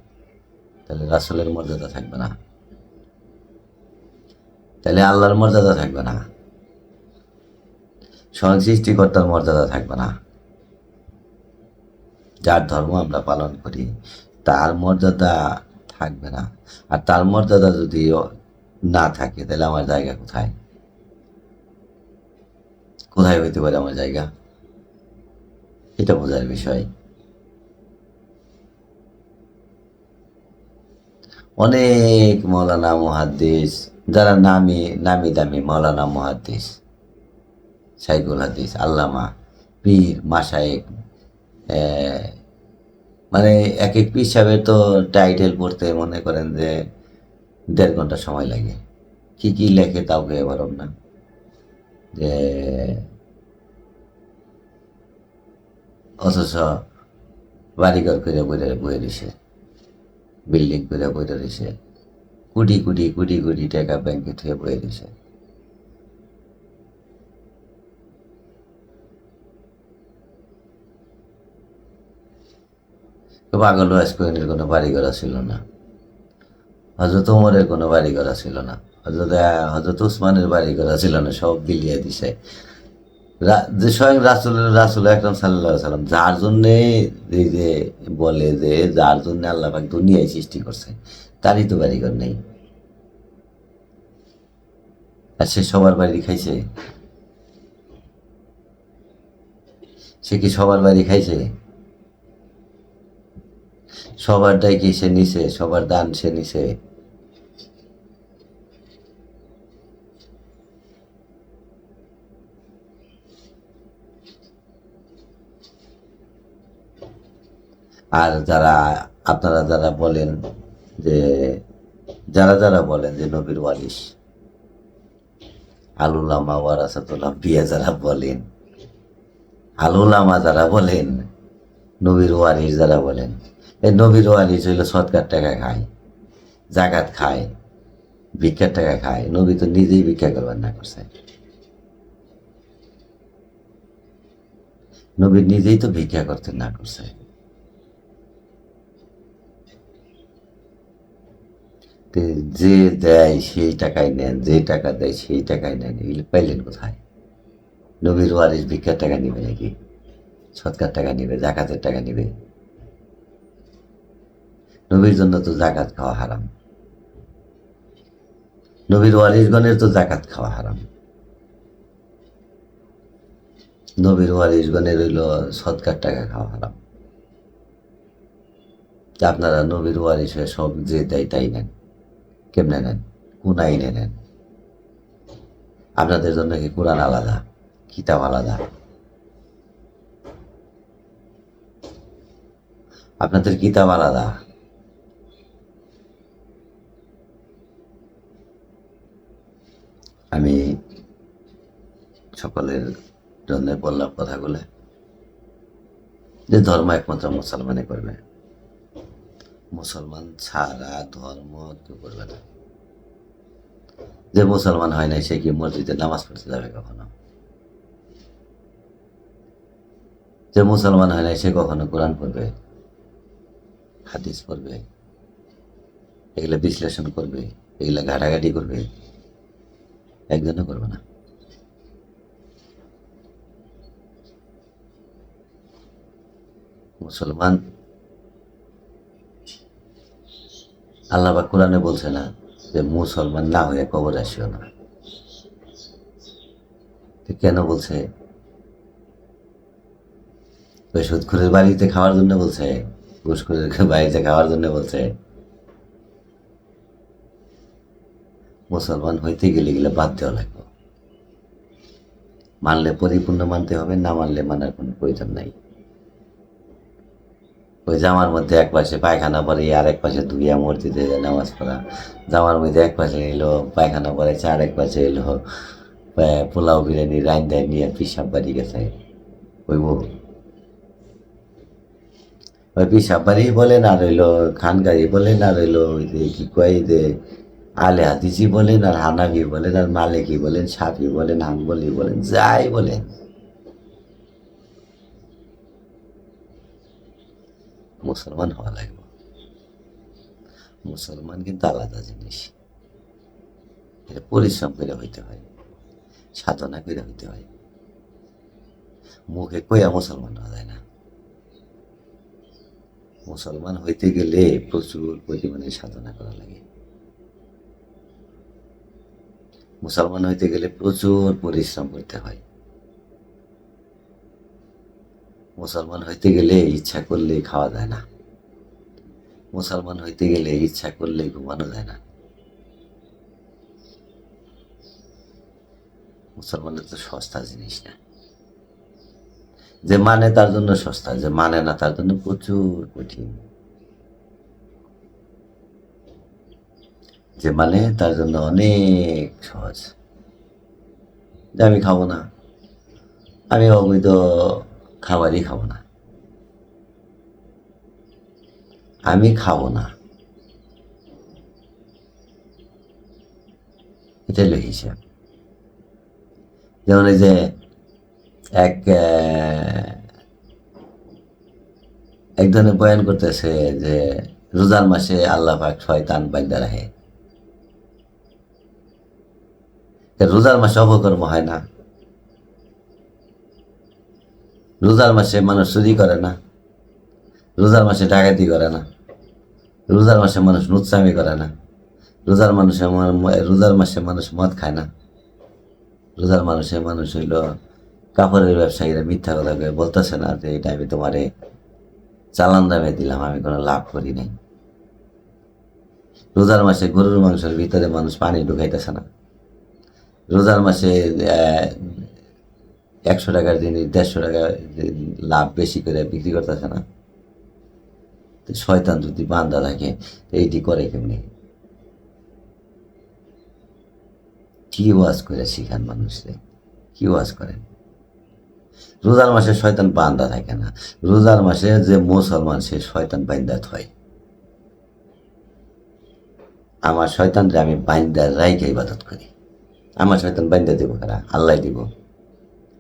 তাহলে রাসূলের মর্যাদা থাকবে না, তাহলে আল্লাহর মর্যাদা থাকবে না, স্বয়ং সৃষ্টিকর্তার মর্যাদা থাকবে না। যার ধর্ম আমরা পালন করি তার মর্যাদা থাকবে না। আর তার মর্যাদা যদি না থাকে, তাহলে আমার জায়গা কোথায়? কোথায় হইতে পারে আমার জায়গা? এটা বোঝার বিষয়। অনেক মৌলানা মুহাদ্দিস, যারা নামি নামি দামি মৌলানা মুহাদ্দিস, শাইখুল হাদিস, আল্লামা, পীর, মাশায়েখ, মানে এক এক পীর সাহেবের তো টাইটেল পড়তে মনে করেন যে 1.5 ঘন্টা সময় লাগে। কি কি লেখে তাও কে পারব না। যে অথচ বাড়িঘর করে বয়ে রয়েছে, বিল্ডিং করে বয়ে রয়েছে, কোটি কোটি কোটি কোটি টাকা ব্যাংকে থুয়ে বয়ে রয়েছে। পাগল ওয়াইসকোয়েনের কোনো বাড়ি ঘর ছিল না, হজরত ওমরের কোনো বাড়ি ঘর ছিল না, হজরত উসমানের বাড়ি ঘর ছিল না, সব বিলিয়ে দিছে। যে স্বয়ং রাসূল আকরাম সাল্লাল্লাহু আলাইহি সাল্লাম, যার জন্যে এই যে বলে যে যার জন্য আল্লাহ পাক দুনিয়ায় সৃষ্টি করছে, তারই তো বাড়ি ঘর নেই। আর সে সবার বাড়ি খাইছে? সে কি সবার বাড়ি খাইছে? সবারটাই কি সে নিছে? সবার দান সে নিছে? আর যারা আপনারা যারা বলেন যে, যারা বলেন যে নবীর ওয়ারিস, আলুলামা ওয়ারাসাতুল আম্বিয়া যারা বলেন, আলুলামা যারা বলেন, নবীর ওয়ারিস যারা বলেন, এই নবীর ওয়ারিস হইল সৎকার টাকা খায়, জাকাত খায়, ভিক্ষার টাকা খায়। নবী তো নিজেই ভিক্ষা করবার না করছে, নবী নিজেই তো ভিক্ষা করতে না করছে। যে দেয় সেই টাকায় নেন, যে টাকা দেয় সেই টাকায় নেন, এগুলো পাইলেন কোথায়? নবীর ওয়ারিস ভিক্ষার টাকা নিবে নাকি? সৎকার টাকা নিবে, জাকাতের টাকা নিবে? নবীর জন্য তো জাকাত খাওয়া হারাম, নবীর ওয়ারিসগণের তো জাকাত খাওয়া হারাম, নবীর ওয়ারিসগণের হইল সৎকার টাকা খাওয়া হারাম। আপনারা নবীর ওয়ারিস হয়ে সব যে দেয় তাই নেন, কেমনে নেন? কোন আইনে নেন? আপনাদের জন্য কি কোরআন আলাদা, কিতাব আলাদা? আপনাদের কিতাব আলাদা। আমি সকলের জন্য বললাম কথাগুলো, যে ধর্ম একমাত্র মুসলমানে করবে, মুসলমান ছাড়া ধর্ম কেউ করবে না। যে মুসলমান হয় নাই সে কি মসজিদে নামাজ পড়তে যাবে কখনো? যে মুসলমান হয় নাই সে কখনো কোরআন পড়বে, হাদিস পড়বে, এগুলো বিশ্লেষণ করবে, এগুলো ঘাটাঘাটি করবে? একজনও করবে না। মুসলমান, আল্লাহ পাক কোরআনে বলছে না যে মুসলমান না হয়ে কবর আসিও না? তো কেন বলছে? ওই সুদখোরের বাড়িতে খাওয়ার জন্য বলছে? ঘুষখোরের বাড়িতে খাওয়ার জন্য বলছে? মুসলমান হইতে গেলে গেলে বাদ দেওয়া লাগবে। মানলে পরিপূর্ণ মানতে হবে, না মানলে মানার কোনো প্রয়োজন নাই। ওই জামার মধ্যে এক পাশে পায়খানা পরে আর এক পাশে ধুইয়া মসজিদে নামাজ পড়া, জামার মধ্যে এক পাশে এলো পায়খানা পড়েছে আর এক পাশে এলো পোলাও বিরিয়ানি রাইন দেয় নিয়ে পিসাব বাড়ি গেছে। ওই ওই পিসাব বাড়ি বলেন আর রইলো খানগাড়ি বলেন আর রইলো ওই যে কি কয় যে আলে হাদিসি বলেন আর হানাবি বলেন আর মালিকি বলেন সাফি বলেন হাম্বলি বলেন যাই বলেন, মুসলমান হওয়া লাগবে। মুসলমান কিন্তু আলাদা জিনিস। এটা পরিশ্রম করে হইতে হয়, সাধনা করে হইতে হয়। মুখে কইয়া মুসলমান হওয়া যায় না। মুসলমান হইতে গেলে প্রচুর পরিমাণে সাধনা করা লাগে। মুসলমান হইতে গেলে প্রচুর পরিশ্রম করতে হয়। মুসলমান হইতে গেলে ইচ্ছা করলে খাওয়া যায় না। মুসলমান হইতে গেলে ইচ্ছা করলে ঘুমানো যায় না। মুসলমানের তো সস্তা জিনিস না। যে মানে তার জন্য সস্তা, যে মানে না তার জন্য প্রচুর কঠিন। যে মানে তার জন্য অনেক সহজ। যে আমি খাবো না, আমি অবৈধ খাবারই খাবো না, আমি খাবো না, এটা হলো হিসাব। যেমন এই যে এক এক ধরনের বয়ান করতেছে যে রোজার মাসে আল্লাহ পাক শয়তান বাইন্দা রাখে। রোজার মাসে অপকর্ম হয় না? রোজার মাসে মানুষ চুরি করে না? রোজার মাসে ডাকাতি করে না? রোজার মাসে মানুষ নুচ্ছামি করে না? রোজার মাসে মানুষ মদ খায় না? রোজার মানুষ হইল কাপড়ের ব্যবসায়ীরা মিথ্যা কথা কয়ে বলতেছে না যে এটা আমি তোমারে চালান দামে দিলাম, আমি কোনো লাভ করি নাই। রোজার মাসে গরুর মাংসের ভিতরে মানুষ পানি ঢুকাইতেছে না? রোজার মাসে 100 টাকার জিনিস 150 টাকা লাভ বেশি করে বিক্রি করতেছে না? শয়তান যদি বান্দা থাকে এইটি করে কেমনি? কি ওয়াজ করে শিখান মানুষকে? কি ওয়াজ করেন? রোজার মাসে শয়তান বান্দা থাকে না। রোজার মাসে যে মুসলমান সে শয়তান বাইন্দা হয়। আমার শয়তানরে আমি বাইন্দা রাইকে ইবাদত করি। আমার শয়তান বাইন্দা দিব কারা? আল্লাহ দিব।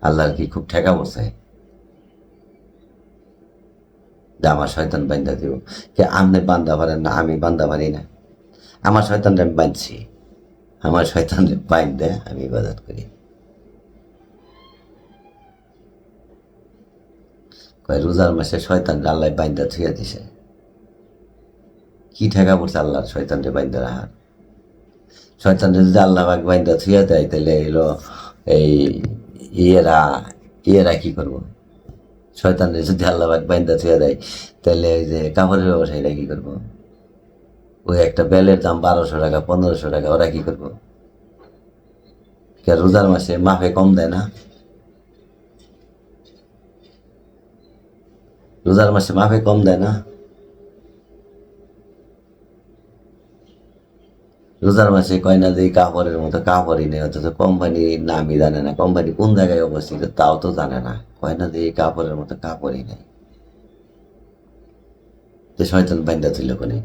আল্লাহর কি খুব ঠেকা বসে যে আমার শয়তান বাইন্দা দিব? কে আপনি বান্দা পারেন না, আমি বান্দা পারি না? আমার শয়তানরে আমি বাঁধছি, আমার শয়তানরে বাইন্দা আমি ইবাদত করি। কয় রোজার মাসে শয়তানরে আল্লাহ বাইন্দা থুইয়া দিছে। কি ঠেকা পড়ছে আল্লাহর শয়তানরে বাইন্দা রাখার? শয়তানরে যদি আল্লাহ পাক বাইন্দা থুইয়া দেয় তাহলে এলো এই ইয়েরা ইয়েরা কি করবো? শয়তানরে যদি আল্লাহ পাক বাইন্দা থুইয়া দেয় তাহলে ওই যে কাপড়ের ব্যবসায়ীরা কি করবো? ওই একটা বেলের দাম 1200 টাকা 1500 টাকা, ওরা কি করবো? রোজার মাসে মাফে কম দেয় না? রোজার মাসে মাফে কম দেয় না? রোজার মাসে কয় না যে কাপড়ের মতো কাপড়ই নেই, অথচ কোম্পানির নামই জানে না, কোম্পানি কোন জায়গায় অবস্থিত তাও তো জানে না। কয় না যে কাপড়ের মতো কাপড়ই নেই। যে শয়তান বাইন্দা ছিল কোনে?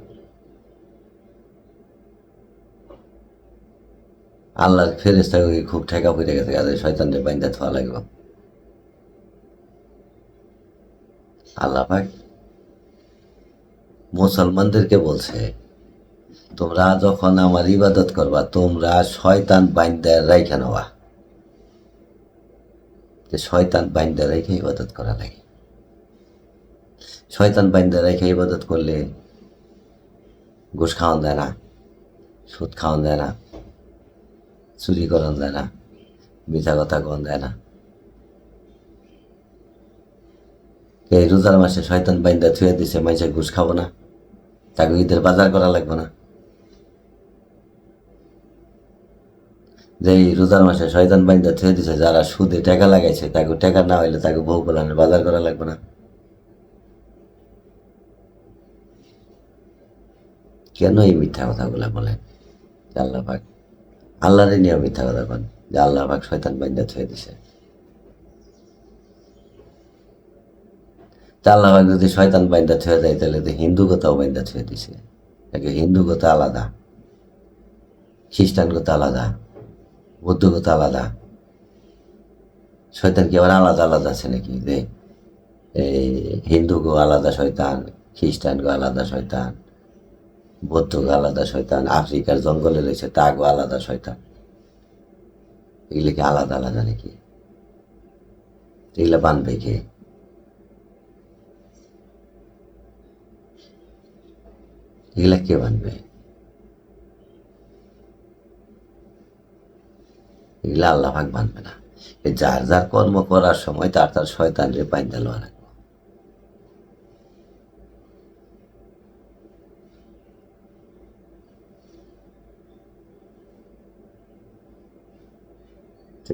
আল্লাহর ফেরেশতা খুব ঠেকা পড়ে গেছে, শয়তানরে বাইন্দা থোয়া লাগবে। আল্লাহ পাক মুসলমানদেরকে বলছে তোমরা যখন আমার ইবাদত করবা তোমরা শয়তান বাইন্দা রাইখা নেওয়া। যে শয়তান বাইন্দা রাইখে ইবাদত করা লাগে। শয়তান বাইন্দা রেখে ইবাদত করলে ঘুষ খাওয়ান যায় না, সুদ খাওয়ান যায় না, চুরি করান যায় না, মিথ্যা কথা কন যায় না। এই রোজার মাসে শয়তান বাইন্দা থুয়ে দিছে, মাইসে ঘুষ খাবো না, তাকে ঈদের বাজার করা লাগবে না। যে এই রোজার মাসে শয়তান বাইন্দা থুয়ে দিছে, যারা সুদে টাকা লাগাইছে তাকে টাকা না হইলে তাকে বউ পোলানের বাজার করা লাগবে না। কেন এই মিথ্যা কথাগুলা বলেন? আল্লাহ পাক, আল্লাহরে নিয়ে মিথ্যা কথা বলেন যে আল্লাহ পাক শয়তান বাইন্দা থুয়ে দিছে। তা আল্লাহ পাক যদি শয়তান বাইন্দা থুয়ে দেয় তাহলে তো হিন্দু কথাও বাইন্দা থুয়ে দিছে। হিন্দু কথা আলাদা, খ্রিস্টান কথা আলাদা, বৌদ্ধ কথা আলাদা। শয়তান কি আবার আলাদা আলাদা আছে নাকি? যে এই হিন্দু গো আলাদা শয়তান, খ্রিস্টান গো আলাদা শয়তান, বৌদ্ধ গো আলাদা শয়তান, আফ্রিকার জঙ্গলে রয়েছে তা গো আলাদা শয়তান। এগুলো কি আলাদা আলাদা নাকি? এগুলা বানবে কে? এগুলা কে বানবে? এগুলা আল্লাহ পাক বানবে না। যার যার কর্ম করার সময় তার তার শয়তান রে বাইন্দা লওয়া লাগবে।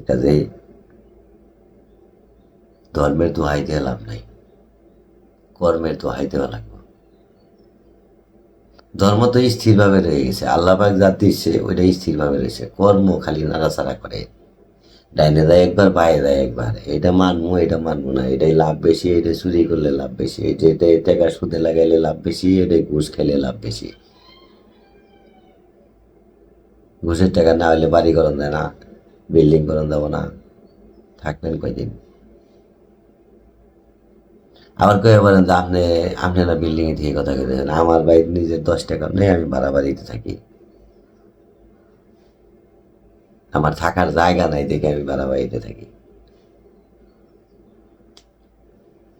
কাজেই ধর্মের দোহাই দিয়ে লাভ নাই, কর্মের দোহাই দেওয়া লাগবে। ধর্ম তো স্থিরভাবে রয়ে গেছে, আল্লাহ পাক যা দিচ্ছে ওইটা স্থিরভাবে রয়েছে। কর্ম খালি নাড়াচাড়া করে, ডাইনে দেয় একবার, বাইরে দেয় একবার, এটা মানবো এটা মানবো না, এটাই লাভ বেশি, এটা চুরি করলে লাভ বেশি, এটা টাকা সুদে লাগাইলে লাভ বেশি, এটাই ঘুষ খাইলে লাভ বেশি। ঘুষের টাকা না হলে বাড়ি করন যায় না, বিল্ডিং করন যাব না, থাকবেন কয়দিন? আবার কয়ে বলেন যে আপনারা বিল্ডিং এ থেকে কথা কেটেছেন, আমার বাড়ির নিজের 10 টাকা নেই, আমি ভাড়া বাড়িতে থাকি, আমার থাকার জায়গা নাই দেখে আমি ভাড়া বাড়িতে থাকি।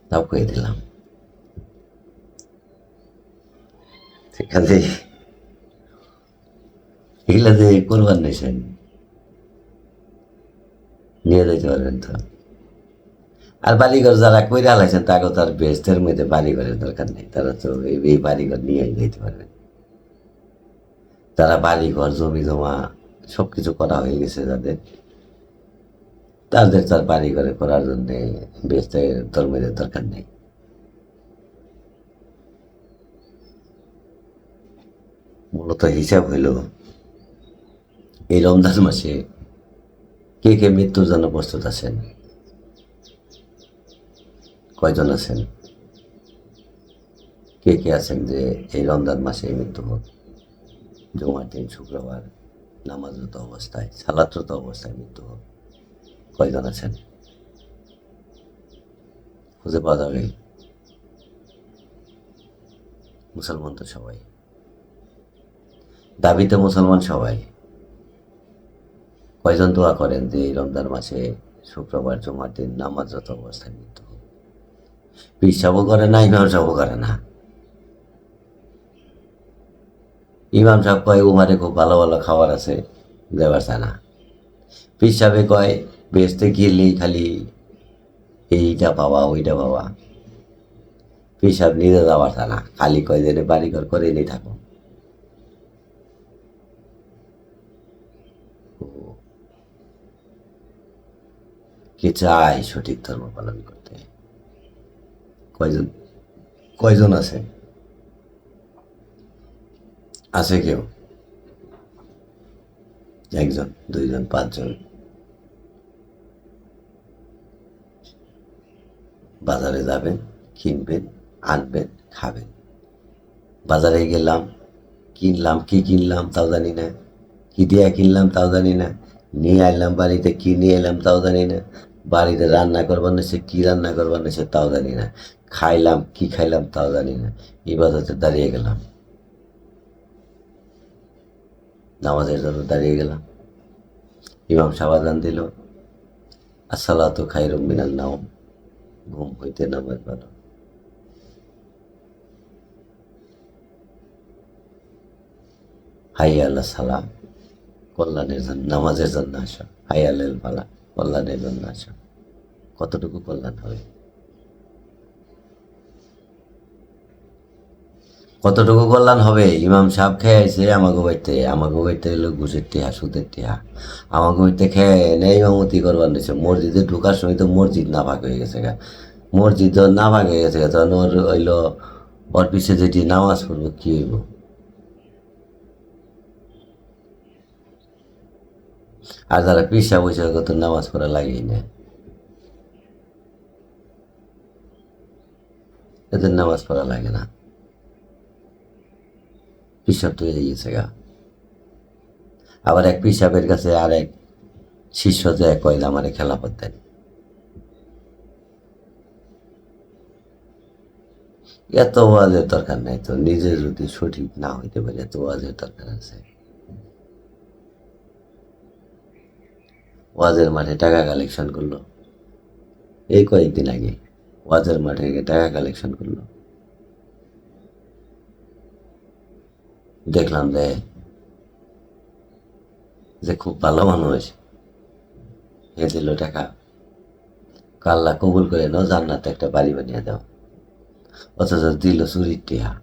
তাও কয়ে দিলাম। ঠিক আছে, এগুলা যে করবার নিয়েছেন নিয়ে যেতে পারবেন তো। আর বাড়িঘর যারা কইরা লাইছেন তাকে তো আর বেস্টের মধ্যে বাড়িঘরের দরকার নেই, তারা তো এই বাড়িঘর নিয়েই যেতে পারবেন। তারা বাড়িঘর জমি জমা সবকিছু করা হয়ে গেছে যাদের, তাদের তার বাড়িঘরে করার জন্য বেস্টের ধর্মের দরকার নেই। মূলত হিসাব হইল এই রমজান মাসে কে কে মৃত্যুর জন্য প্রস্তুত আছেন? কয়জন আছেন? কে কে আছেন যে এই রমজান মাসে মৃত্যু হোক, জুমার দিন শুক্রবার নামাজরত অবস্থায়, সালাতরত অবস্থায় মৃত্যু হোক? কয়জন আছেন? খুঁজে পাওয়া যাবে? মুসলমান তো সবাই, দাবিতে মুসলমান সবাই। কয়জন দোয়া করেন যে এই রমজান মাসে শুক্রবার জুমার দিন নামাজরত অবস্থায় মৃত্যু হোক? পীর সাহেবও করে না, ইমাম সাহেবও করে না। ইমাম সাহেব কয় উমারে খুব ভালো ভালো খাবার আছে, দেবার চায় না। পীর সাহেবে কয় বেচতে গেলেই খালি এইটা পাওয়া ওইটা পাওয়া। পীর সাহেব নিজে যাওয়ার চায় না, খালি কয় যে বাড়িঘর করে নিয়ে থাকো। কে চায় সঠিক ধর্ম পালন করতে? কয়জন কয়জন আছে? আছে কেউ? একজন, দুইজন, 5 জন? বাজারে যাবেন, কিনবেন, আনবেন, খাবেন। বাজারে গেলাম, কিনলাম, কি কিনলাম তাও জানি না, কি দিয়ে কিনলাম তাও জানি না, নিয়ে আইলাম বাড়িতে, কি নিয়ে এলাম তাও জানি না, বাড়িতে রান্না করবার নেছে, কি রান্না করবার নেছে তাও জানি না, খাইলাম, কি খাইলাম তাও জানি না। ইবাদতে দাঁড়িয়ে গেলাম, নামাজের জন্য দাঁড়িয়ে গেলাম, ইমাম সাহেব আযান দিল, আসসালাতু খায়রুম মিনান নাওম, ঘুম হইতে নামাজ ভালো। হাই আল্লাহ সালাম, কল্যাণের জন্য, নামাজের জন্য আসো, হাই আল্লাহ পালা, কল্যাণের জন্য আসো। কতটুকু কল্যাণ হবে? কতটুকু কল্যাণ হবে? ইমাম সাহেব খেয়ে আইছে আমাকে বাড়িতে এলো ঘুষের টিহা, সুদের টিহা, আমাকে বাড়িতে খেয়ে এনে ইমামতি করবার নিছে। মসজিদে ঢুকার সময় তো মসজিদ না ভাগ হয়ে গেছে গা, মসজিদ না ভাগ হয়ে গেছে গা, তখন ওর হইলো ওর পিছে যেটি নামাজ পড়বো কি হইব? আর যারা পিসা বসে তো নামাজ পড়া লাগেই না, এদের নামাজ পড়া লাগে না, পিসাব তো হয়ে গেছে গা। আবার এক পিসাবের কাছে আর এক শিষ্য যে কয় যে আমারে খেলাফত দেন। এত ওয়াজের দরকার নাই তো, নিজে যদি সঠিক না হইতে পারে এত ওয়াজের দরকার আছে? ওয়াজের মাঠে টাকা কালেকশন করলো এই কয়েকদিন আগে, ওয়াজের মাঠে গিয়ে টাকা কালেকশন করলো, দেখলাম যে যে খুব ভালো মানুষ, এ দিল টাকা, আল্লাহ কবুল করে নাও, জান্নাতে একটা বাড়ি বানিয়ে দাও, অথচ দিল চুরির টিহা।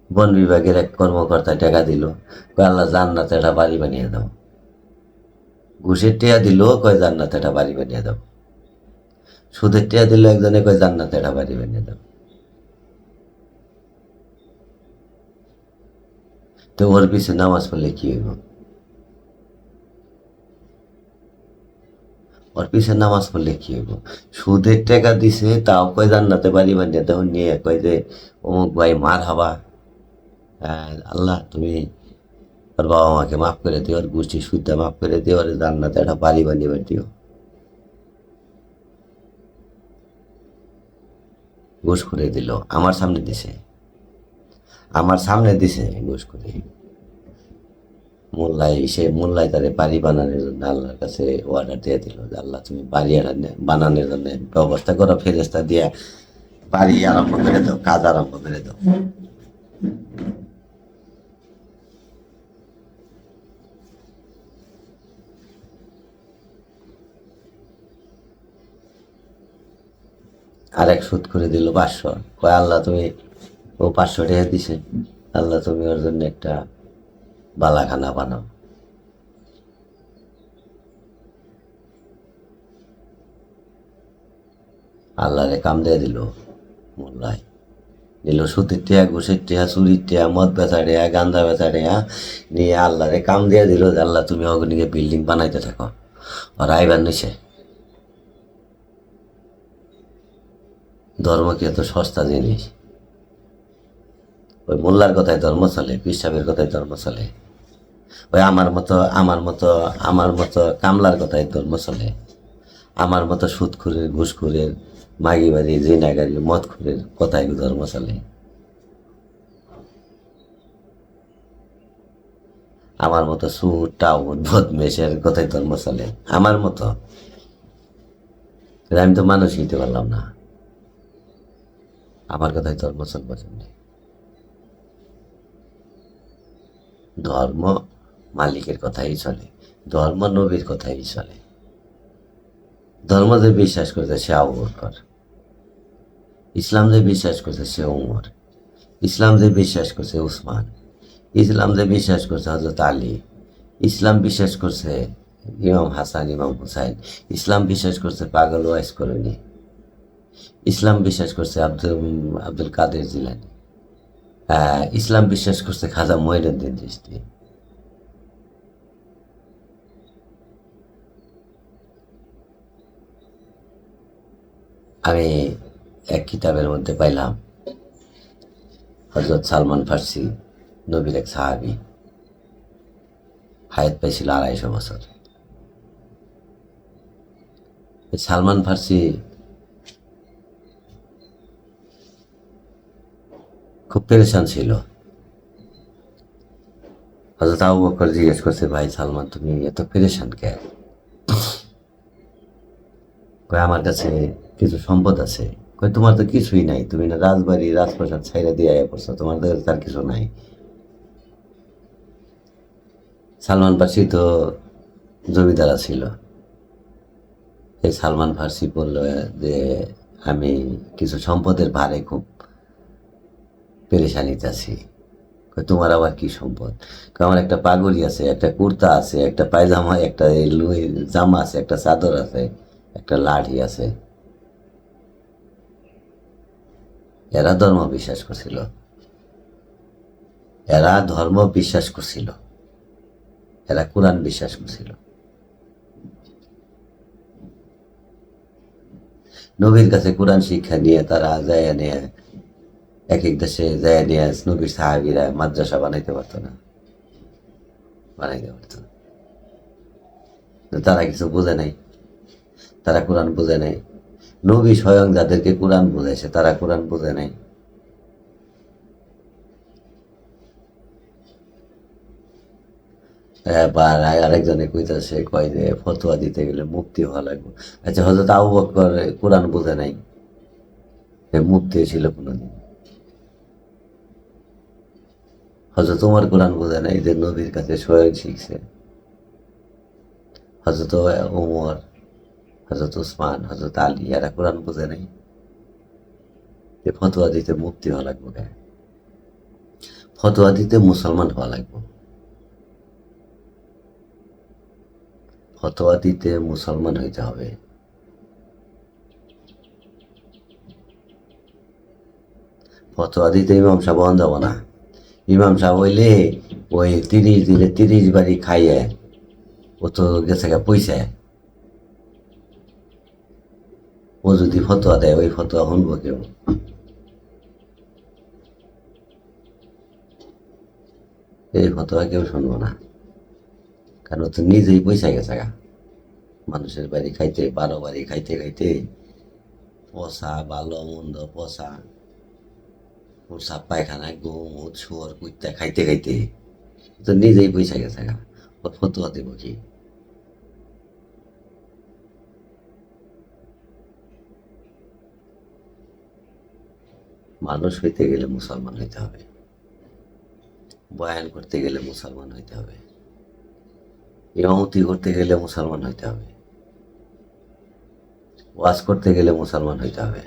বন বিভাগের এক কর্মকর্তা টাকা দিল, কয় আল্লাহ জান্নাতে একটা বাড়ি বানিয়ে দাও। ঘুষের টিয়া দিল, কয় জান্নাতে একটা বাড়ি বানিয়ে দাও। সুদের টিয়া দিল একজনে, কয় জান্নাতে একটা বাড়ি বানিয়ে দাও। তো ওর পিছে নামাজ পড়লে কি হইব? ওর পিছে নামাজ পড়লে কি হইব? সুদের টাকা দিছে, তাও কয় জান্নাতে বাড়ি বানিয়ে দাও, নিয়ে কয় যে অমুক ভাই মার হাবা, আল্লাহ তুমি ওর বাবা মাকে মাফ করে দিও, ওর গোষ্ঠী সুদ্ধা মাফ করে দিও, ওর জান্নাতে একটা বাড়ি বানিয়ে দিও। ঘুষ করে দিল, আমার সামনে দিছে, আমার সামনে দিছে ঘুষ করে। মোল্লাই তারে বাড়ি বানানোর জন্য আল্লাহর কাছে অর্ডার দিয়ে দিল যে আল্লাহ তুমি বাড়ি বানানোর জন্য ব্যবস্থা করো, ফেরেস্তা দিয়ে বাড়ি আরম্ভ করে দাও, কাজ আরম্ভ করে দাও। আর এক সুদ করে দিল 500, কয় আল্লাহ তুমি, ও 500 টাকা দিছে, আল্লাহ তুমি ওর জন্য একটা বালাখানা বানাও। আল্লাহরে কাম দিয়ে দিল মোল্লাই, নিল সুতির টিয়া, ঘুষের টিয়া, চুরির টিয়া, মদ বেচা টিয়া, গান্দা বেচা টিয়া, নিয়ে আল্লাহরে কাম দিয়ে দিল যে আল্লাহ তুমি অগ্নিকে বিল্ডিং বানাইতে থাকো। আর আইবার নিছে। ধর্ম কি এত সস্তা জিনিস? ওই মোল্লার কথায় ধর্ম চলে, পিসাবের কথায় ধর্ম চলে, ওই আমার মতো কামলার কথায় ধর্ম চলে, আমার মতো সুদখুরের, ঘুষখুরের, মাগিবাড়ি, জিনাগারি, মদখুরের কথায় ধর্ম চলে। আমার মতো সুর টাউন বদমেশের কথায় ধর্ম চলে, আমার মতো। আমি তো মানুষ হইতে পারলাম না, আমার কথায় ধর্ম চলবার জন্য। ধর্ম মালিকের কথাই চলে, ধর্ম নবীর কথাই চলে। ধর্ম যে বিশ্বাস করছে সে আবু বকর, ইসলাম যে বিশ্বাস করছে সে উমর, ইসলাম যে বিশ্বাস করছে উসমান, ইসলাম যে বিশ্বাস করছে হজরত আলী, ইসলাম বিশ্বাস করছে ইমাম হাসান, ইমাম হুসাইন, ইসলাম বিশ্বাস করছে পাগল ওয়াইস করণী, ইসলাম বিশ্বাস করছে আব্দুল কাদের জিলানি, ইসলাম বিশ্বাস করছে খাজা মঈনুদ্দিন চিশতি। আমি এক কিতাবের মধ্যে পাইলাম হজরত সালমান ফার্সি নবীর এক সাহাবি, হায়াত পাইছিল 250 বছর। সালমান ফার্সি খুব পেরেশান ছিল। হজরত আবু বকর জিজ্ঞেস করছে, ভাই সালমান তুমি এত পেরেশান কেন? কয় আমার কাছে কিছু সম্পদ আছে, কই তোমার তো কিছুই নাই, তুমি না রাজবাড়ি রাজপ্রাসাদ ছাইরা দিয়ে আয়া পড়ছো, তোমার তো তার কিছু নাই। সালমান ফার্সি তো জমিদার ছিল। এই সালমান ফার্সি বলল যে আমি কিছু সম্পদের ভারে খুব পেরেশানিতে আছি। তোমার আবার কি সম্পদ? আমার একটা পাগড়ি আছে, একটা কুর্তা আছে, একটা পায়জামা, একটা জামা আছে, একটা চাদর আছে, একটা লাঠি আছে। এরা ধর্ম বিশ্বাস করছিল, এরা ধর্ম বিশ্বাস করছিল, এরা কোরআন বিশ্বাস করছিল। নবীর কাছে কোরআন শিক্ষা নিয়ে তারা যায় নিয়ে এক এক দেশে যায় নিয়ে নবীর সাহাবিরা মাদ্রাসা বানাইতে পারতো না, বানাইতে পারতো না। তারা কিছু বোঝে নাই, তারা কোরআন বোঝে নাই। নবী স্বয়ং যাদেরকে কোরআন বোঝাইছে তারা কোরআন বোঝে নাই। বা আরেকজনে কইতাছে, কয় যে ফতোয়া দিতে গেলে মুক্তি হওয়া লাগবে। আচ্ছা, হযরত আবু বকর কোরআন বোঝে নাই, মুক্তি ছিল কোনোদিন? হযরত উমর কোরআন বোঝে নাই, যে নবীর কাছে স্বয়ং শিখছে। হযরত উমর, হযরত উসমান, হযরত আলী এরা কোরআন বোঝে নাই, যে ফতোয়া দিতে মুক্তি হওয়া লাগবে। ফতোয়া দিতে মুসলমান হওয়া লাগবে, ফতোয়া দিতে মুসলমান হইতে হবে। ফতোয়া দিতে ইমাম সাহেব হন যাব না। ইমাম সাহেব হইলে ওই 30 দিনে 30 বাড়ি খাইয়ে ও তো গেছে গা পয়সা। ও যদি ফতোয়া দেয় ওই ফতোয়া শুনবো কেউ? এই ফতোয়া কেউ শুনবো না, কারণ ও তো নিজেই পয়সা গেছে গা মানুষের বাড়ি খাইতে, 12 বাড়ি খাইতে খাইতে পচা, ভালো মন্দ পচা, প্রসাব পায়খানা গোমুত শুয়োর কুত্তা খাইতে খাইতে তো নিজেই পয়সা গেছে গা। ওর ফতোয়া দেবো কি? মানুষ হইতে গেলে মুসলমান হইতে হবে, বয়ান করতে গেলে মুসলমান হইতে হবে, ইমামতি করতে গেলে মুসলমান হইতে হবে, ওয়াজ করতে গেলে মুসলমান হইতে হবে,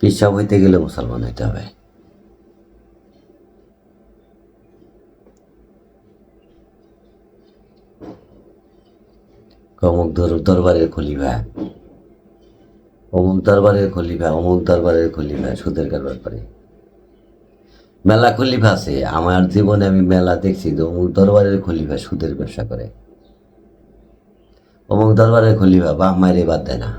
পিসাব হইতে গেলে মুসলমান হইতে হবে। অমুক দরবারের খলিফা, অমুক দরবারের খলিফা, অমুক দরবারের খলিফা সুদের কারবার করে। মেলা খলিফা আছে আমার জীবনে, আমি মেলা দেখছি যে অমুক দরবারের খলিফা সুদের ব্যবসা করে, অমুক দরবারের খলিফা বাপ মায়ের বাদ দেয় না,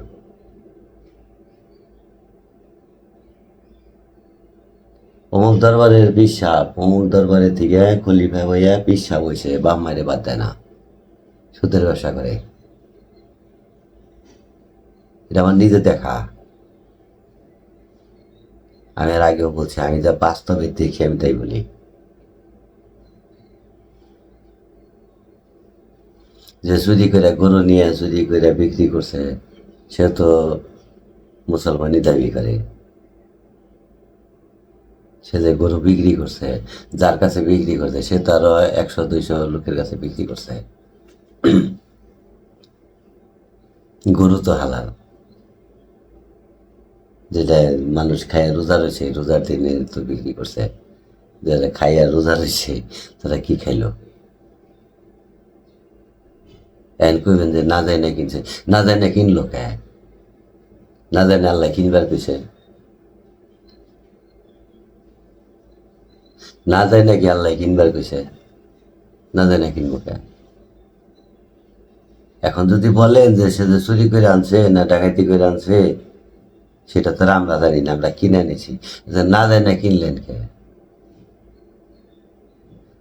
অমুক দরবারের পিসাব অমুক দরবারের থেকে খলিফা হইয়া পিসাব হয়েছে, বাপ মায়ের বাদ দেয় না, সুদের ব্যবসা করে। এটা আমার নিজে দেখা, আমি আর আগেও বলছি, আমি যা বাস্তবে দেখি আমি তাই বলি। যে চুরি করে গরু নিয়ে চুরি করে বিক্রি করছে সে তো মুসলমানই দাবি করে। সে যে গরু বিক্রি করছে, যার কাছে বিক্রি করছে সে তো আরো 100-200 লোকের কাছে বিক্রি করছে। গরু তো হালাল, যেটা মানুষ খায় রোজা রয়েছে, রোজার দিনে তো বিক্রি করছে। যারা খাইয়া রোজা রয়েছে তারা কি খাইলো? এখন কইবেন যে না যায় না কিনছে, না যায় না কিনলো কে? না যায় না আল্লাহ কিনবার কইছে? না যায় নাকি আল্লাহ কিনবার কইছে? না যায় না কিনবো কে? এখন যদি বলেন যে সে যে চুরি করে আনছে না ডাকাতি করে আনছে, সেটা তো আমরা জানি না, আমরা কিনে এনেছি। না যায় না কিনলেন কে?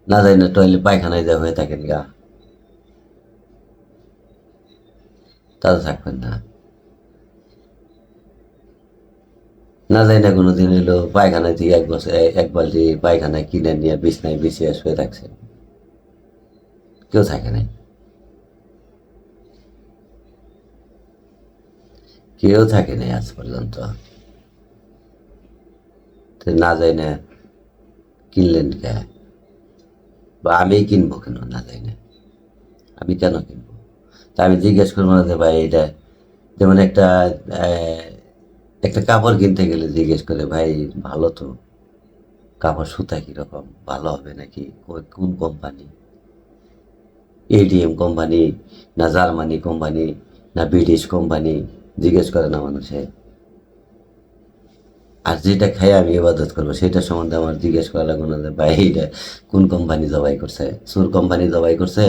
না যায় না টয়লেট পায়খানায় যা হয়ে থাকেন গা, তা তো থাকবেন না। না যায় না কোনোদিন এলো পায়খানায় থেকে 1 বছর 1 বালতি পায়খানায় কিনে নিয়ে বিছনায় বিছিয়ে শুয়ে থাকছে, কেউ থাকে নাই। কেউ থাকে নাই আজ পর্যন্ত। তো না যাই না কিনলেন কে? বা আমি কিনবো কেন না যাই না? আমি কেন কিনবো? তা আমি জিজ্ঞেস করবো না যে ভাই এটা, যেমন একটা কাপড় কিনতে গেলে জিজ্ঞেস করে ভাই ভালো তো, কাপড় সুতা কীরকম, ভালো হবে নাকি, কোন কোম্পানি, এডিএম কোম্পানি না জার্মানি কোম্পানি না ব্রিটিশ কোম্পানি, জিজ্ঞেস করে না মানুষে? আর যেটা খাই আমি ইবাদত করবো সেটা সম্বন্ধে আমার জিজ্ঞেস করা লাগবে না যে ভাই এটা কোন কোম্পানি জবাই করছে, সুর কোম্পানি জবাই করছে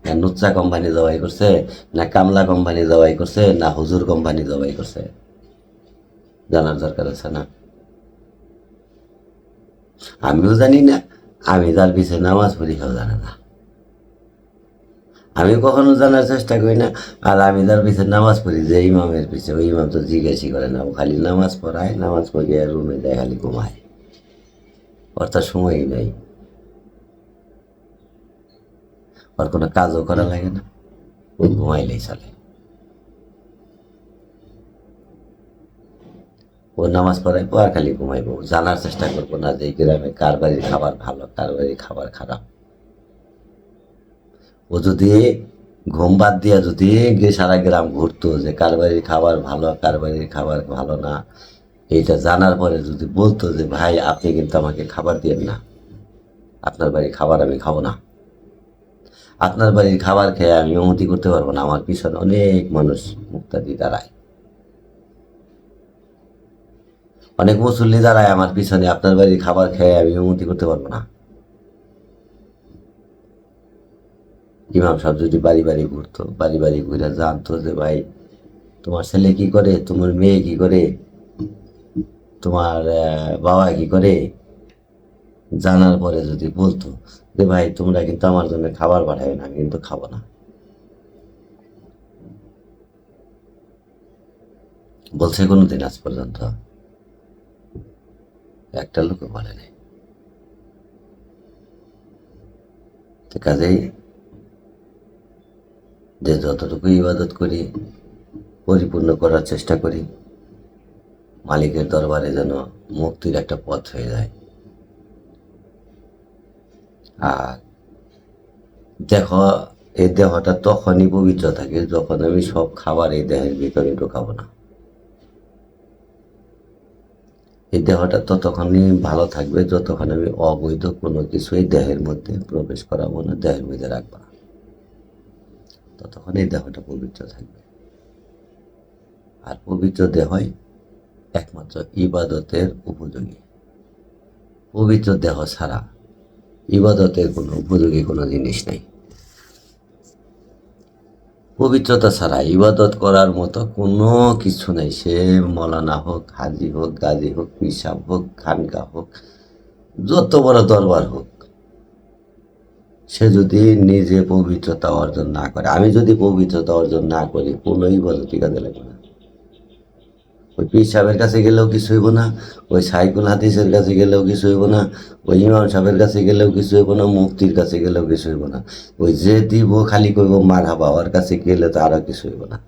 না নুচ্চা কোম্পানি জবাই করছে না কামলা কোম্পানি জবাই করছে না হুজুর কোম্পানি জবাই করছে? জানার দরকার আছে না? আমিও জানি না, আমি যার পিছিয়ে নামাজ পড়ি কেউ জানে না। আমি কখনো জানার চেষ্টা করি না। আর আমি যার পিছিয়ে নামাজ পড়ি যে ইমামের পিছিয়ে, ওই ইমাম তো জিজ্ঞাসই করে না, ও খালি নামাজ পড়ায়, নামাজ পড়িয়ে রুমে দেয় খালি ঘুমায়, অর্থাৎ সময়ই নাই, ওর কোনো কাজও করা লাগে না, ও ঘুমাইলেই চলে। ও নামাজ পড়াইবো আর খালি ঘুমাইবো, জানার চেষ্টা করবো না যে এই গ্রামে কার বাড়ির খাবার ভালো কার বাড়ির খাবার খারাপ। ও যদি ঘুম বাদ দিয়া যদি গিয়ে সারা গ্রাম ঘুরতো যে কার বাড়ির খাবার ভালো কার বাড়ির খাবার ভালো না, এইটা জানার পরে যদি বলতো যে ভাই আপনি কিন্তু আমাকে খাবার দিয়েন না, আপনার বাড়ির খাবার আমি খাবো না, আপনার বাড়ির খাবার খেয়ে আমি উন্নতি করতে পারবো না, আমার পিছনে অনেক মানুষ মুক্তাদি দাঁড়ায়, অনেক মুসল্লি দাঁড়ায় আমার পিছনে, আপনার বাড়ির খাবার খেয়ে আমি উন্নতি করতে পারবো না। ইমাম সাহেব যদি বাড়ি বাড়ি ঘুরতো, বাড়ি বাড়ি ঘুরে জানতো যে ভাই তোমার ছেলে কি করে, তোমার মেয়ে কি করে, তোমার বাবা কি করে, জানার পরে যদি বলতো যে ভাই তোমরা কিন্তু আমার জন্য খাবার পাঠাবে না, আমি কিন্তু খাবো না, বলছে কোনোদিন আজ পর্যন্ত? একটা লোকও বলেনি। তো কাজেই যে যতটুকু ইবাদত করি পরিপূর্ণ করার চেষ্টা করি, মালিকের দরবারে যেন মুক্তির একটা পথ হয়ে যায়। আর দেখো, এই দেহটা তখনই পবিত্র থাকে যখন আমি সব খাবার এই দেহের ভিতরে ঢোকাবো না। এই দেহটা ততক্ষণই ভালো থাকবে যতক্ষণ আমি অবৈধ কোনো কিছু এই দেহের মধ্যে প্রবেশ করাবো না, দেহের মধ্যে রাখবো না, ততক্ষণ এই দেহটা পবিত্র থাকবে। আর পবিত্র দেহই একমাত্র ইবাদতের উপযোগী। পবিত্র দেহ ছাড়া ইবাদতের কোনো উপযোগী কোনো জিনিস নেই। পবিত্রতা ছাড়া ইবাদত করার মতো কোনো কিছু নেই, সে মৌলানা হোক, হাজি হোক, গাজী হোক, পিসাব হোক, খানকা হোক, যত বড় দরবার হোক, সে যদি নিজে পবিত্রতা অর্জন না করে, আমি যদি পবিত্রতা অর্জন না করি, কোনো ইবাদতই কাজে লাগবে না। ওই পীর সাহেবের কাছে গেলেও কিছু হইব না, ওই সাইকুল হাদিসের কাছে গেলেও কিছু হইব না, ওই ইমাম সাহেবের কাছে গেলেও কিছু হইব না, মুফতির কাছে গেলেও কিছু হইব না, ওই যে দিব খালি কইব মার হাবা, ওর কাছে গেলে তো আরও কিছু হইব না।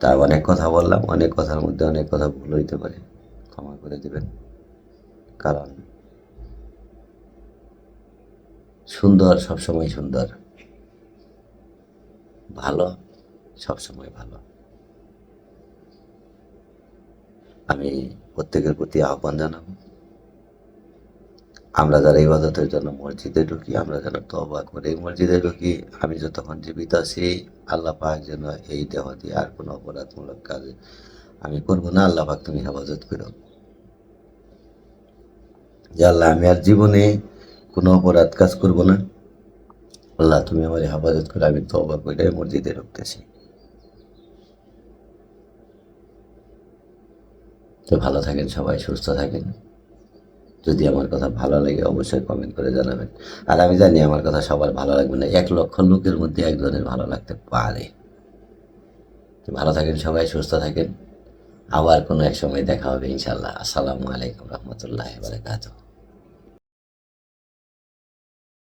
তা অনেক কথা বললাম, অনেক কথার মধ্যে অনেক কথা ভুল হইতে পারে, ক্ষমা করে দেবেন। কারণ সুন্দর সবসময় সুন্দর, ভালো সবসময় ভালো। আমি প্রত্যেকের প্রতি আহ্বান জানাবো, আমরা যারা ইবাদতের জন্য মসজিদে ঢুকি, আমরা যেন তওবা করে মসজিদে ঢুকি। আমি যতক্ষণ জীবিত আছি, আল্লাহ পাক যেন এই দেহ দিয়ে আর কোনো অপরাধমূলক কাজ আমি করবো না। আল্লাহ পাক তুমি হেফাজত করো, যে আল্লাহ আমি আর জীবনে কোনো অপরাধ কাজ করবো না, আল্লাহ তুমি আমার হেফাজত করে আমি তওবা করে মসজিদে ঢুকতেছি। তো ভালো থাকেন সবাই, সুস্থ থাকেন। যদি আমার কথা ভালো লাগে অবশ্যই কমেন্ট করে জানাবেন। আর আমি জানি আমার কথা সবার ভালো লাগবে না, 1,00,000 লোকের মধ্যে একজনের ভালো লাগতে পারে। তো ভালো থাকেন সবাই, সুস্থ থাকেন। আবার কোনো এক সময় দেখা হবে ইনশাল্লাহ। আসসালামু আলাইকুম রহমতুল্লাহ বারাকাতুহু।